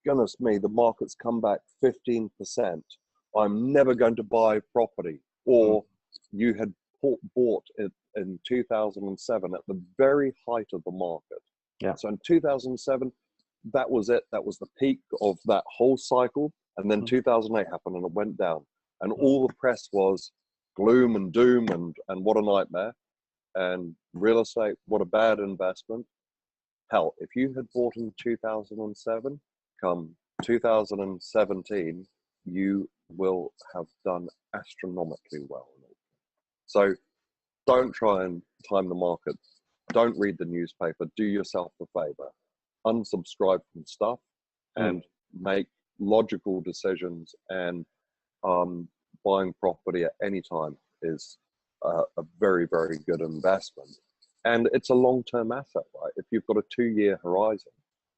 goodness me, the market's come back 15%, I'm never going to buy property, or you had bought it in 2007 at the very height of the market. So in 2007, that was it. That was the peak of that whole cycle. And then 2008 happened, and it went down. And all the press was gloom and doom and what a nightmare. And real estate, what a bad investment. Hell, if you had bought in 2007, come 2017, you will have done astronomically well. So don't try and time the market. Don't read the newspaper. Do yourself a favor. Unsubscribe from stuff and make logical decisions. And buying property at any time is a very, very good investment. And it's a long-term asset, right? If you've got a 2-year horizon,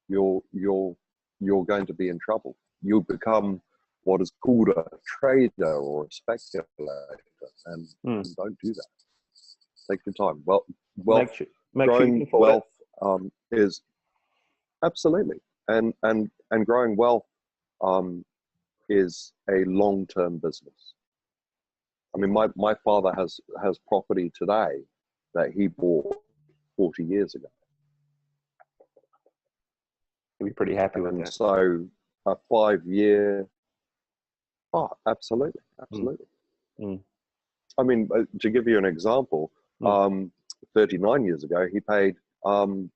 you're going to be in trouble. You'll become what is called a trader or a speculator, and don't do that. Take your time. Well, growing wealth is absolutely, and growing wealth is a long-term business. I mean, my father has property today that he bought 40 years ago. You'll be pretty happy with that. So a 5-year, absolutely. I mean, to give you an example, 39 years ago, he paid about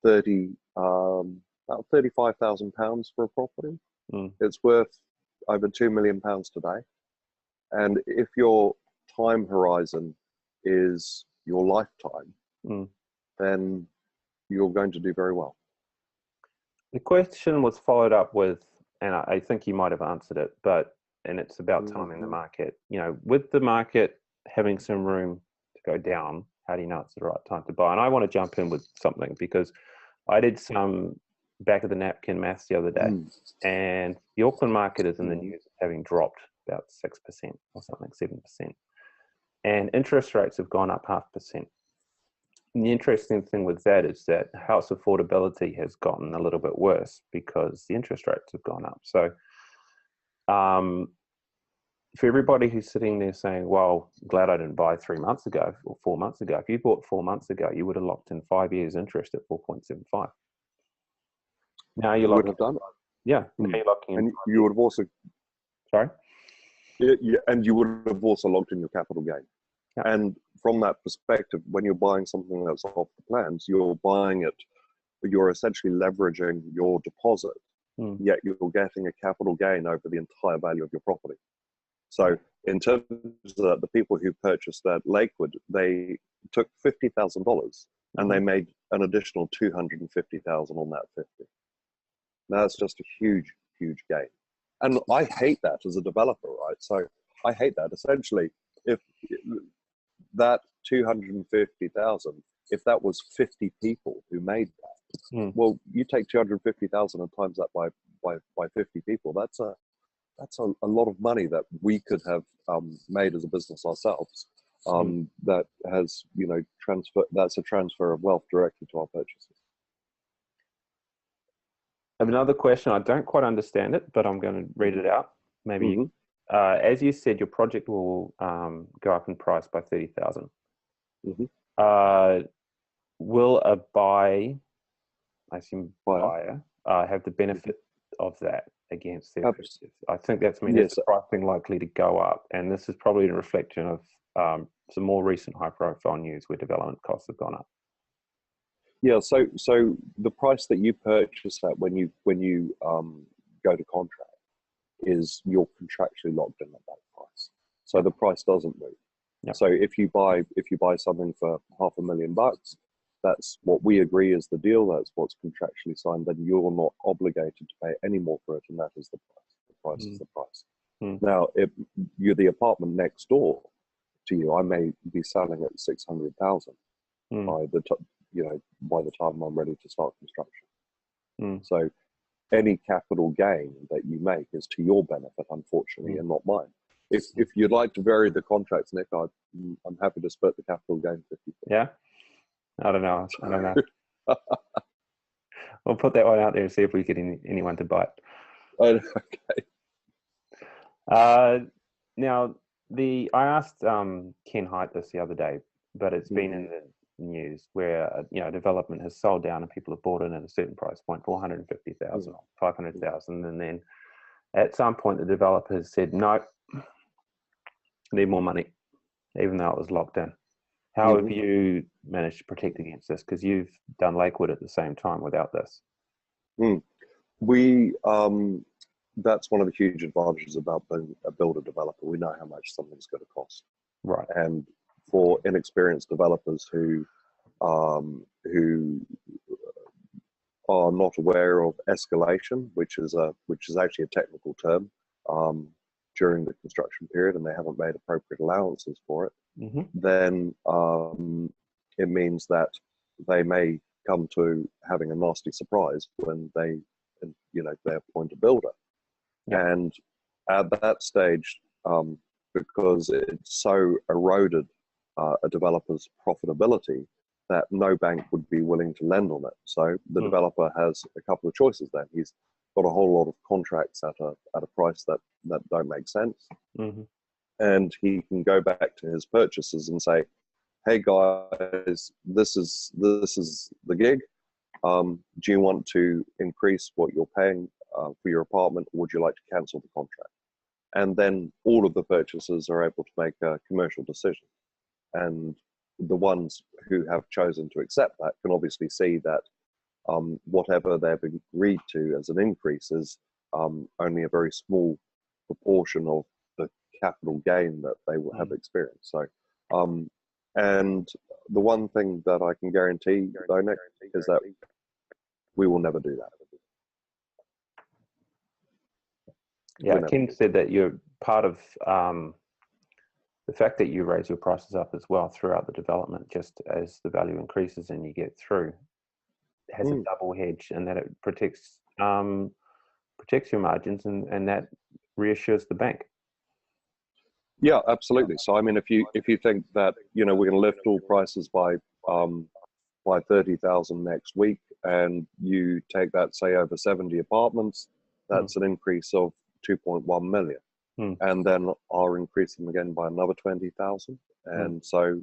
£35,000 for a property. It's worth over £2 million today. And if your time horizon is your lifetime, then you're going to do very well. The question was followed up with, and I think you might have answered it, and it's about timing the market. You know, with the market having some room to go down, how do you know it's the right time to buy? And I want to jump in with something, because I did some back of the napkin maths the other day, and the Auckland market is in the news having dropped about 6% or something, 7%. And interest rates have gone up 0.5%. And the interesting thing with that is that house affordability has gotten a little bit worse because the interest rates have gone up. So for everybody who's sitting there saying, well, glad I didn't buy 3 months ago or 4 months ago, if you bought 4 months ago, you would have locked in 5 years interest at 4.75. Now you're locking. Would have done it. Yeah. Now you're locking in. And you would have also. Sorry? Yeah, and you would have also locked in your capital gain. Yeah. And from that perspective, when you're buying something that's off the plans, you're buying it, you're essentially leveraging your deposit, yet you're getting a capital gain over the entire value of your property. So in terms of the people who purchased at Lakewood, they took $50,000 and they made an additional $250,000 on that 50. Now that's just a huge, huge gain. And I hate that as a developer, right? So I hate that. Essentially, if that 250,000, if that was 50 people who made that, well, you take 250,000 and times that by 50 people. That's a lot of money that we could have made as a business ourselves. That has, you know, that's a transfer of wealth directly to our purchasers. I have another question. I don't quite understand it, but I'm going to read it out. Maybe as you said, your project will go up in price by 30,000. Will a buyer have the benefit of that against their purchase? I think that's is the pricing likely to go up, and this is probably a reflection of some more recent high-profile news where development costs have gone up. Yeah, so the price that you purchase at when you go to contract is you're contractually locked in at that price. So the price doesn't move. Yep. So if you buy something for $500,000, that's what we agree is the deal. That's what's contractually signed. Then you're not obligated to pay any more for it, and that is the price. The price is the price. Now, if you're the apartment next door to you, I may be selling at $600,000 by the time I'm ready to start construction. So any capital gain that you make is to your benefit, unfortunately, and not mine. If you'd like to vary the contracts, Nick, I'm happy to split the capital gain 50/50. Yeah, I don't know. We'll put that one out there and see if we get anyone to buy it. Okay. Now, I asked Ken Height this the other day, but it's been in the news where development has sold down and people have bought in at a certain price point, 450,000, 500,000, and then at some point the developer has said no, need more money, even though it was locked in. How have you managed to protect against this? Because you've done Lakewood at the same time without this. We that's one of the huge advantages about being a builder developer. We know how much something's going to cost. Right. And for inexperienced developers who are not aware of escalation, which is actually a technical term, during the construction period, and they haven't made appropriate allowances for it, then it means that they may come to having a nasty surprise when they appoint a builder. And at that stage, because it's so eroded a developer's profitability, that no bank would be willing to lend on it. So the developer has a couple of choices then. He's got a whole lot of contracts at a price that don't make sense. And he can go back to his purchasers and say, hey guys, this is the gig. Do you want to increase what you're paying for your apartment, or would you like to cancel the contract? And then all of the purchasers are able to make a commercial decision. And the ones who have chosen to accept that can obviously see that whatever they've agreed to as an increase is only a very small proportion of the capital gain that they will have experienced. So, and the one thing that I can guarantee, though, Nick, is that we will never do that. Yeah, Ken said that you're part of the fact that you raise your prices up as well throughout the development, just as the value increases and you get through, has a double hedge, and that it protects your margins, and that reassures the bank. Yeah, absolutely. So I mean, if you think that we're going to lift all prices by 30,000 next week, and you take that, say, over 70 apartments, that's an increase of 2.1 million. And then I'll increase them again by another 20,000. And so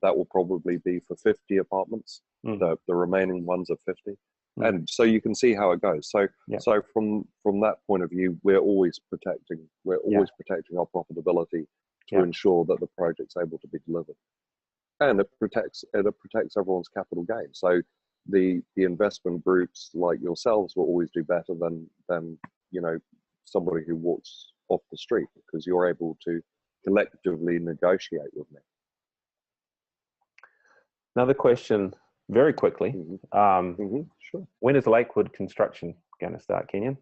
that will probably be for 50 apartments. The remaining ones are 50. And so you can see how it goes. So so from that point of view, we're always protecting our profitability to ensure that the project's able to be delivered. And it protects everyone's capital gain. So the investment groups like yourselves will always do better than somebody who walks off the street, because you're able to collectively negotiate with me. Another question, very quickly. Sure. When is Lakewood construction going to start, Kenyon?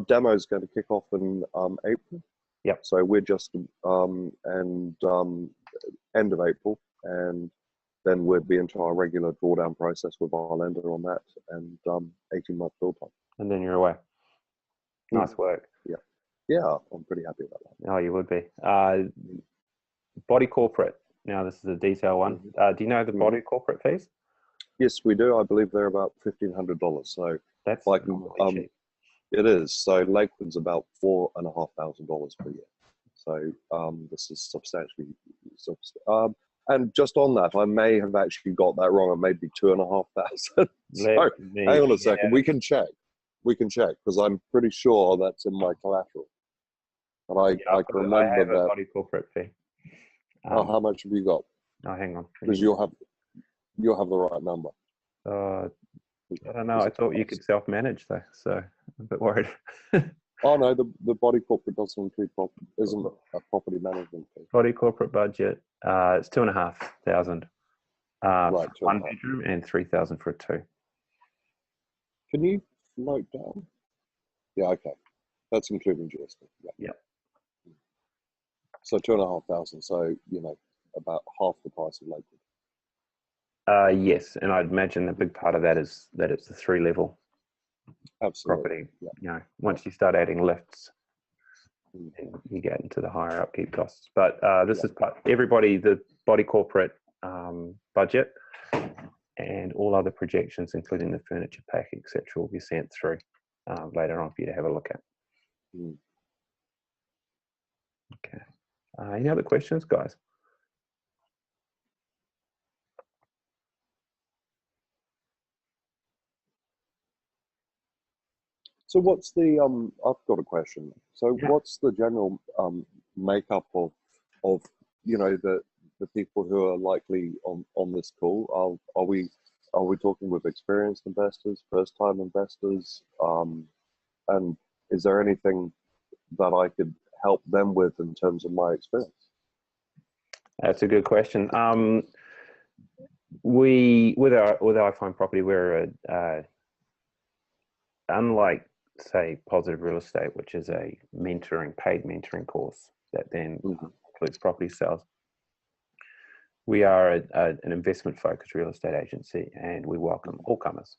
Demo is going to kick off in April. Yep. So we're just end of April, and then we'll be into our regular drawdown process with our lender on that, and 18-month build time. And then you're away. Nice work. Yeah, I'm pretty happy about that. Oh, you would be. Body corporate. Now, this is a detail one. Do you know the body corporate fees? Yes, we do. I believe they're about $1,500. So that's like cheap. It is. So Lakewood's about $4,500 per year. So this is substantially. And just on that, I may have actually got that wrong. It may be $2,500. So hang on a second. We can check. Because I'm pretty sure that's in my collateral. And I can remember I have that. A body corporate fee. How much have you got? Oh, hang on. Because you'll have the right number. I don't know. I thought you could self-manage though, so I'm a bit worried. Oh no, the body corporate doesn't include property. Isn't a property management fee. Body corporate budget. It's $2,500. Right, one bedroom, and $3,000 for a two. Can you float down? Yeah, okay. That's including GST. Yeah. So $2,500. So about half the price of Lakewood. Yes, and I'd imagine a big part of that is that it's a 3-level property. Yeah. Once you start adding lifts, you get into the higher upkeep costs. But this is everybody, the body corporate budget and all other projections, including the furniture pack, etc., will be sent through later on for you to have a look at. Okay. Any other questions, guys? So what's the I've got a question. So what's the general makeup of the people who are likely on this call? Are we talking with experienced investors, first time investors, and is there anything that I could help them with in terms of my experience? That's a good question. We with iFindproperty, we're unlike, say, Positive Real Estate, which is a paid mentoring course that then includes property sales. We are an investment-focused real estate agency, and we welcome all comers.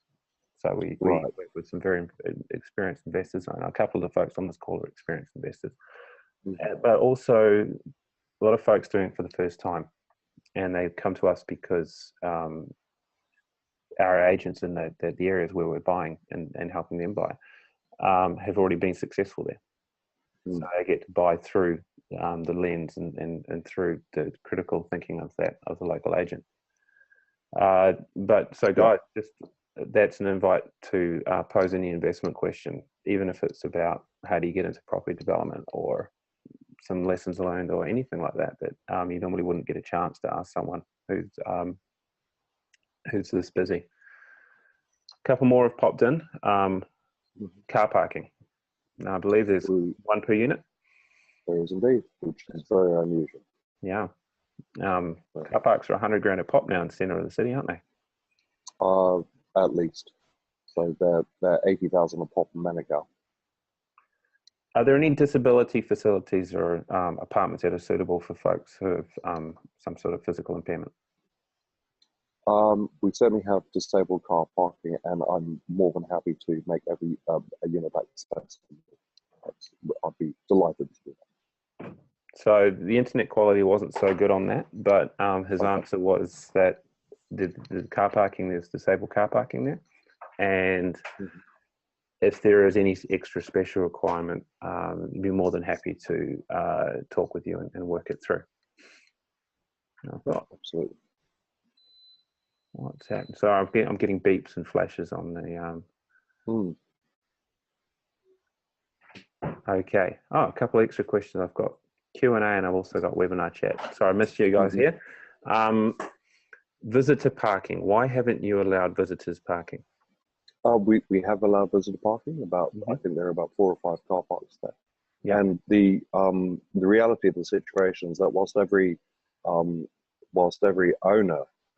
So we work with some very experienced investors. I know a couple of the folks on this call are experienced investors, but also a lot of folks doing it for the first time, and they come to us because our agents in the areas where we're buying and helping them buy have already been successful there. So they get to buy through the lens and through the critical thinking of the local agent. But so guys, just that's an invite to pose any investment question, even if it's about how do you get into property development or some lessons learned or anything like that you normally wouldn't get a chance to ask someone who's this busy. A couple more have popped in. Car parking. Now, I believe there's one per unit. There is indeed, which is very unusual. Yeah. Car parks are 100 grand a pop now in the centre of the city, aren't they? At least. So they're 80,000 a pop in Manukau. Are there any disability facilities or apartments that are suitable for folks who have some sort of physical impairment? We certainly have disabled car parking, and I'm more than happy to make every a unit accessible. I'd be delighted to do that. So the internet quality wasn't so good on that, but his answer was that the car parking, there's disabled car parking there, and if there is any extra special requirement, be more than happy to talk with you and work it through. Absolutely. What's that? So I'm getting beeps and flashes on the. Okay. Oh, a couple of extra questions. I've got Q&A and I've also got webinar chat. Sorry, I missed you guys here. Visitor parking. Why haven't you allowed visitors parking? We have allowed visitor parking. I think there are about 4 or 5 car parks there. Yeah. And the reality of the situation is that whilst every owner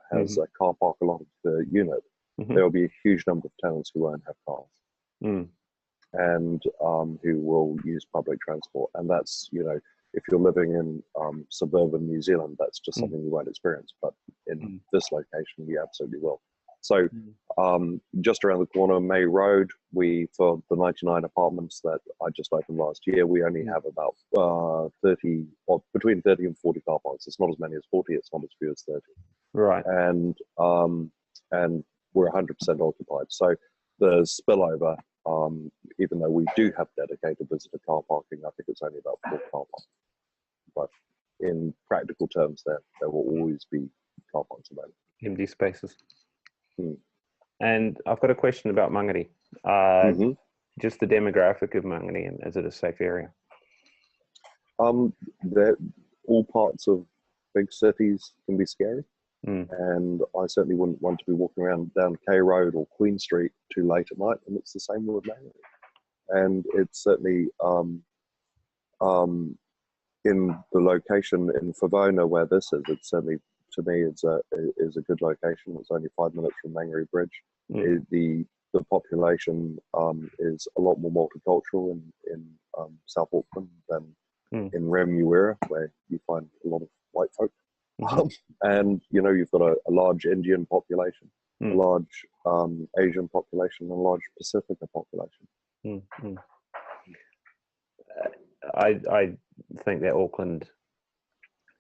has a car park along the unit, there will be a huge number of tenants who won't have cars and who will use public transport. And that's, if you're living in suburban New Zealand, that's just something you won't experience. But in this location, you absolutely will. So just around the corner, May Road, for the 99 apartments that I just opened last year, we only have about 30, or between 30 and 40 car parks. It's not as many as 40, it's not as few as 30. Right. And we're 100% occupied. So the spillover, even though we do have dedicated visitor car parking, I think it's only about 4 car parks. But in practical terms, there will always be car parks available. Empty spaces. And I've got a question about Mangere. Just the demographic of Mangere, and is it a safe area? All parts of big cities can be scary. And I certainly wouldn't want to be walking around down K Road or Queen Street too late at night, and it's the same with Mangere. And it's certainly in the location in Favona where this is, it's certainly, to me, is a good location. It's only 5 minutes from Mangere Bridge. The population is a lot more multicultural in South Auckland than in Remuera, where you find a lot of white folk. And you've got a large Indian population, a large Asian population, and a large Pacifica population. I think that Auckland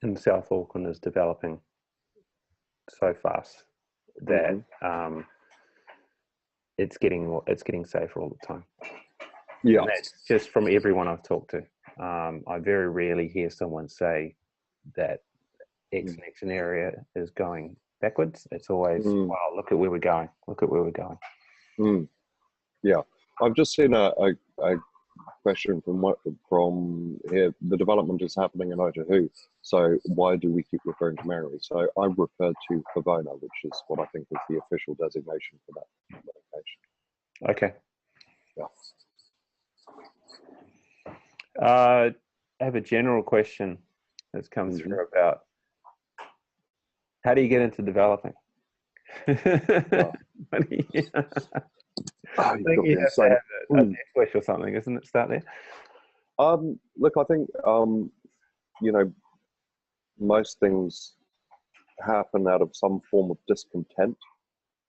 and South Auckland is developing so fast that it's getting safer all the time. Yeah, and that's just from everyone I've talked to. I very rarely hear someone say that X an area is going backwards. It's always, wow, look at where we're going. Look at where we're going. Yeah, I've just seen a question from here. The development is happening in Otahu, so why do we keep referring to Mangere? So I refer to Favona, which is what I think is the official designation for that location. Okay. Yeah. I have a general question that's come through about how do you get into developing? Oh. I think you have to have a death wish or something, isn't it? Start there. Look, I think you know, most things happen out of some form of discontent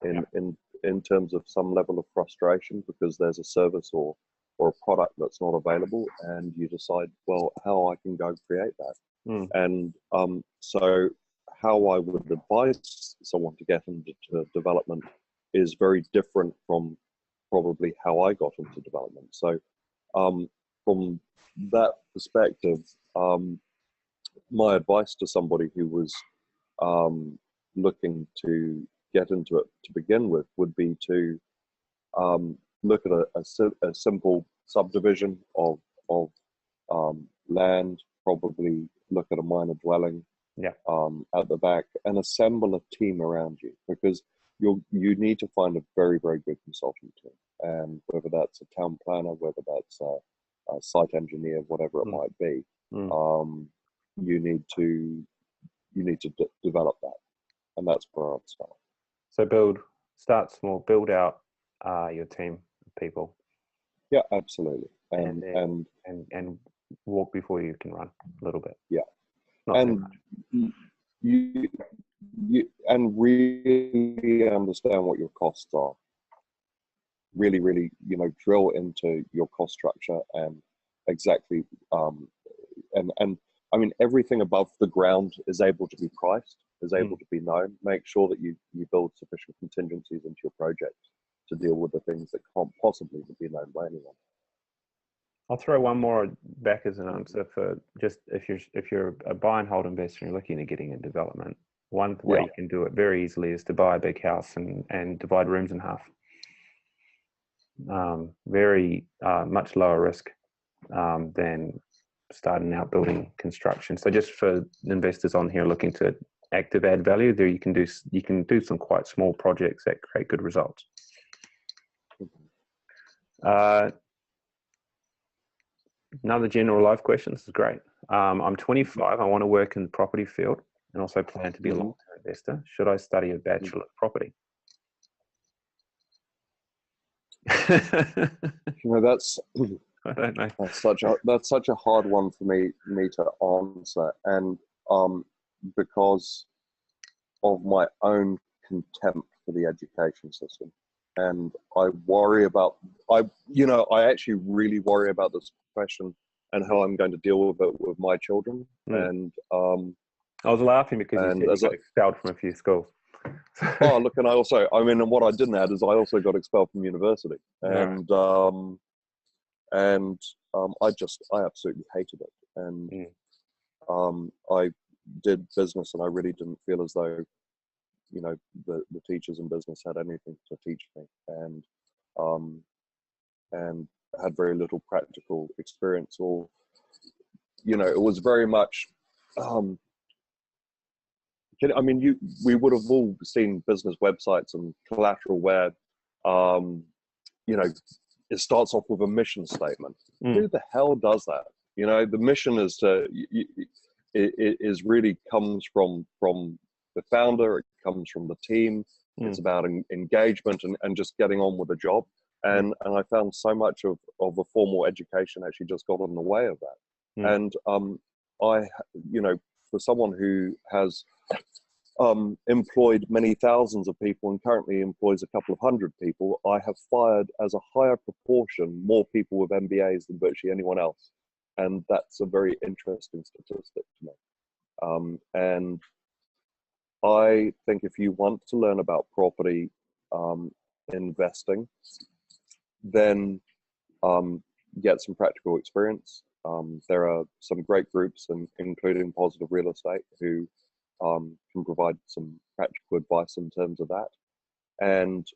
in terms of some level of frustration because there's a service or a product that's not available, and you decide, well, how I can go create that. And so how I would advise someone to get into development is very different from probably how I got into development. So from that perspective, my advice to somebody who was looking to get into it to begin with would be to look at a simple subdivision of land, probably look at a minor dwelling at the back, and assemble a team around you, because you need to find a very, very good consultant team, and whether that's a town planner, whether that's a site engineer, whatever it might be, you need to develop that, and that's where I'd start. So start small, build out your team of people. Yeah, absolutely, and walk before you can run a little bit. Yeah, not and you and really understand what your costs are. Really, really, drill into your cost structure and exactly, and I mean, everything above the ground is able to be priced, is able to be known. Make sure that you build sufficient contingencies into your project to deal with the things that can't possibly be known by anyone. I'll throw one more back as an answer for just if you're a buy and hold investor and you're looking at getting in development. One way you can do it very easily is to buy a big house and divide rooms in half. Very much lower risk than starting out building construction. So just for investors on here looking to active add value, there you can do some quite small projects that create good results. Another general life question. This is great. I'm 25. I want to work in the property field and also plan to be a long-term investor. Should I study a Bachelor of Property? That's I don't know. That's such a hard one for me to answer, and because of my own contempt for the education system, and I actually really worry about this question and how I'm going to deal with it with my children. And I was laughing because you said you got expelled from a few schools. Oh, look, and what I didn't add is I also got expelled from university, and I absolutely hated it, and I did business, and I really didn't feel as though the teachers in business had anything to teach me, and had very little practical experience, or it was very much we would have all seen business websites and collateral where it starts off with a mission statement. Who the hell does that? The mission is really comes from the founder. It comes from the team. It's about engagement and just getting on with the job. And I found so much of a formal education actually just got in the way of that. And for someone who has employed many thousands of people and currently employs a couple of hundred people, I have fired as a higher proportion more people with MBAs than virtually anyone else. And that's a very interesting statistic to me. And I think if you want to learn about property investing, then get some practical experience. There are some great groups, including Positive Real Estate, who can provide some practical advice in terms of that. And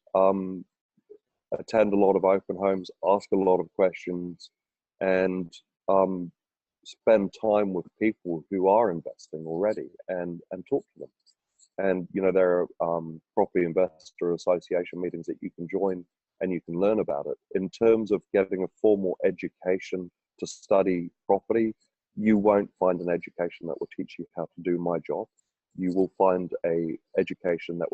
attend a lot of open homes, ask a lot of questions, and spend time with people who are investing already and talk to them. And there are property investor association meetings that you can join and you can learn about it. In terms of getting a formal education to study property, you won't find an education that will teach you how to do my job. You will find a education that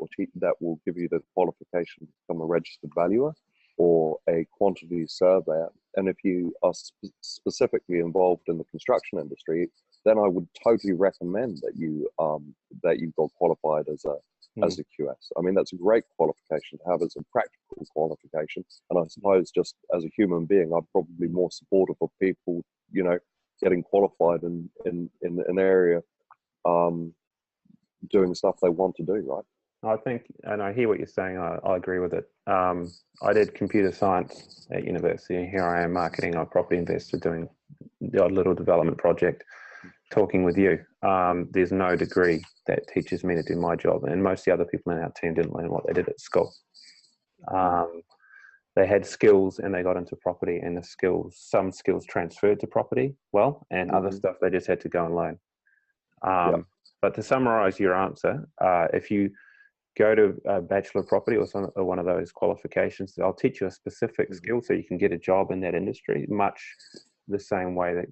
will give you the qualification to become a registered valuer or a quantity surveyor. And if you are specifically involved in the construction industry, then I would totally recommend that you got qualified as a QS. I mean, that's a great qualification to have as a practical qualification. And I suppose just as a human being, I'm probably more supportive of people, you know, getting qualified in an area, doing stuff they want to do, right? I think, and I hear what you're saying, I agree with it. I did computer science at university, and here I am marketing a property investor doing the odd little development project, talking with you. There's no degree that teaches me to do my job, and most of the other people in our team didn't learn what they did at school. They had skills and they got into property, and some skills transferred to property well, and other stuff they just had to go and learn. But to summarize your answer, if you go to a Bachelor of Property or one of those qualifications, I'll teach you a specific skill so you can get a job in that industry, much the same way that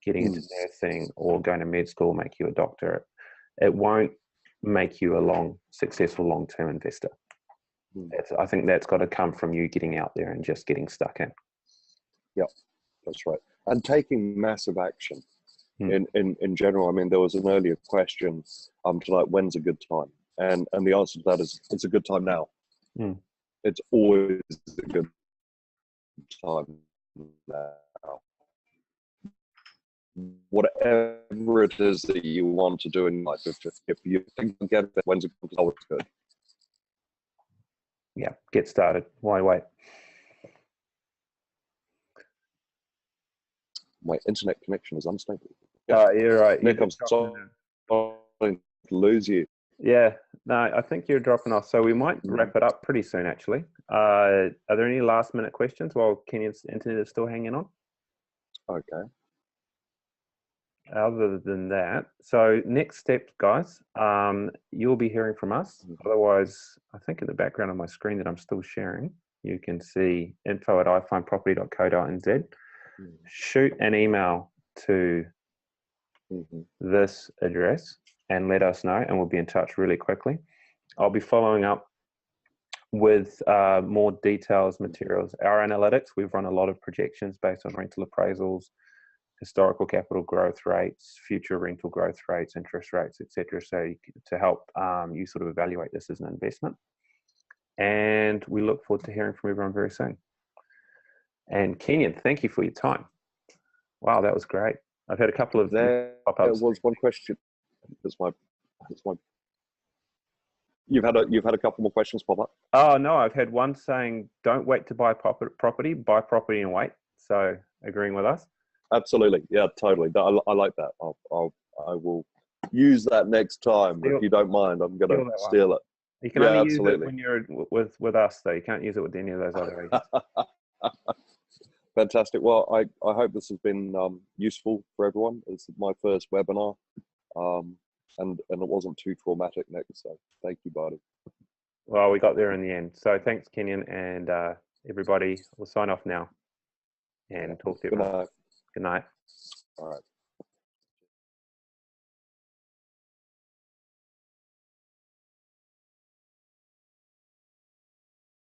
getting into nursing or going to med school will make you a doctor. It won't make you a successful long-term investor. I think that's got to come from you getting out there and just getting stuck in. Yeah, that's right. And taking massive action in general. I mean, there was an earlier question to like, when's a good time? And the answer to that is, it's a good time now. It's always a good time now. Whatever it is that you want to do in life, if you think you get it, when's a good time? It's good. Yeah, get started. Why wait? My internet connection is unstable. You're right. Nick, I'm sorry to lose you. Yeah, no, I think you're dropping off. So we might wrap it up pretty soon, actually. Are there any last minute questions while Kenyon's internet is still hanging on? Okay. Other than that, so next steps, guys, you'll be hearing from us. Otherwise, I think in the background on my screen that I'm still sharing, you can see info@ifindproperty.co.nz. Shoot an email to this address and let us know, and we'll be in touch really quickly. I'll be following up with more details, materials. Our analytics, we've run a lot of projections based on rental appraisals, historical capital growth rates, future rental growth rates, interest rates, etc. So to help you sort of evaluate this as an investment. And we look forward to hearing from everyone very soon. And Kenyon, thank you for your time. Wow, that was great. I've had a couple of pop-ups. There was one question. You've had a couple more questions pop up. Oh no, I've had one saying, "Don't wait to buy property. Buy property and wait." So agreeing with us. Absolutely, yeah, totally. I like that. I will use that next time if you don't mind. I'm going to steal it. You can only use it when you're with us, though. You can't use it with any of those other agents. Fantastic. Well, I hope this has been useful for everyone. It's my first webinar, and it wasn't too traumatic, Nick. So thank you, buddy. Well, we got there in the end. So thanks, Kenyon, and everybody. We'll sign off now and talk to you. Good night. Good night. All right.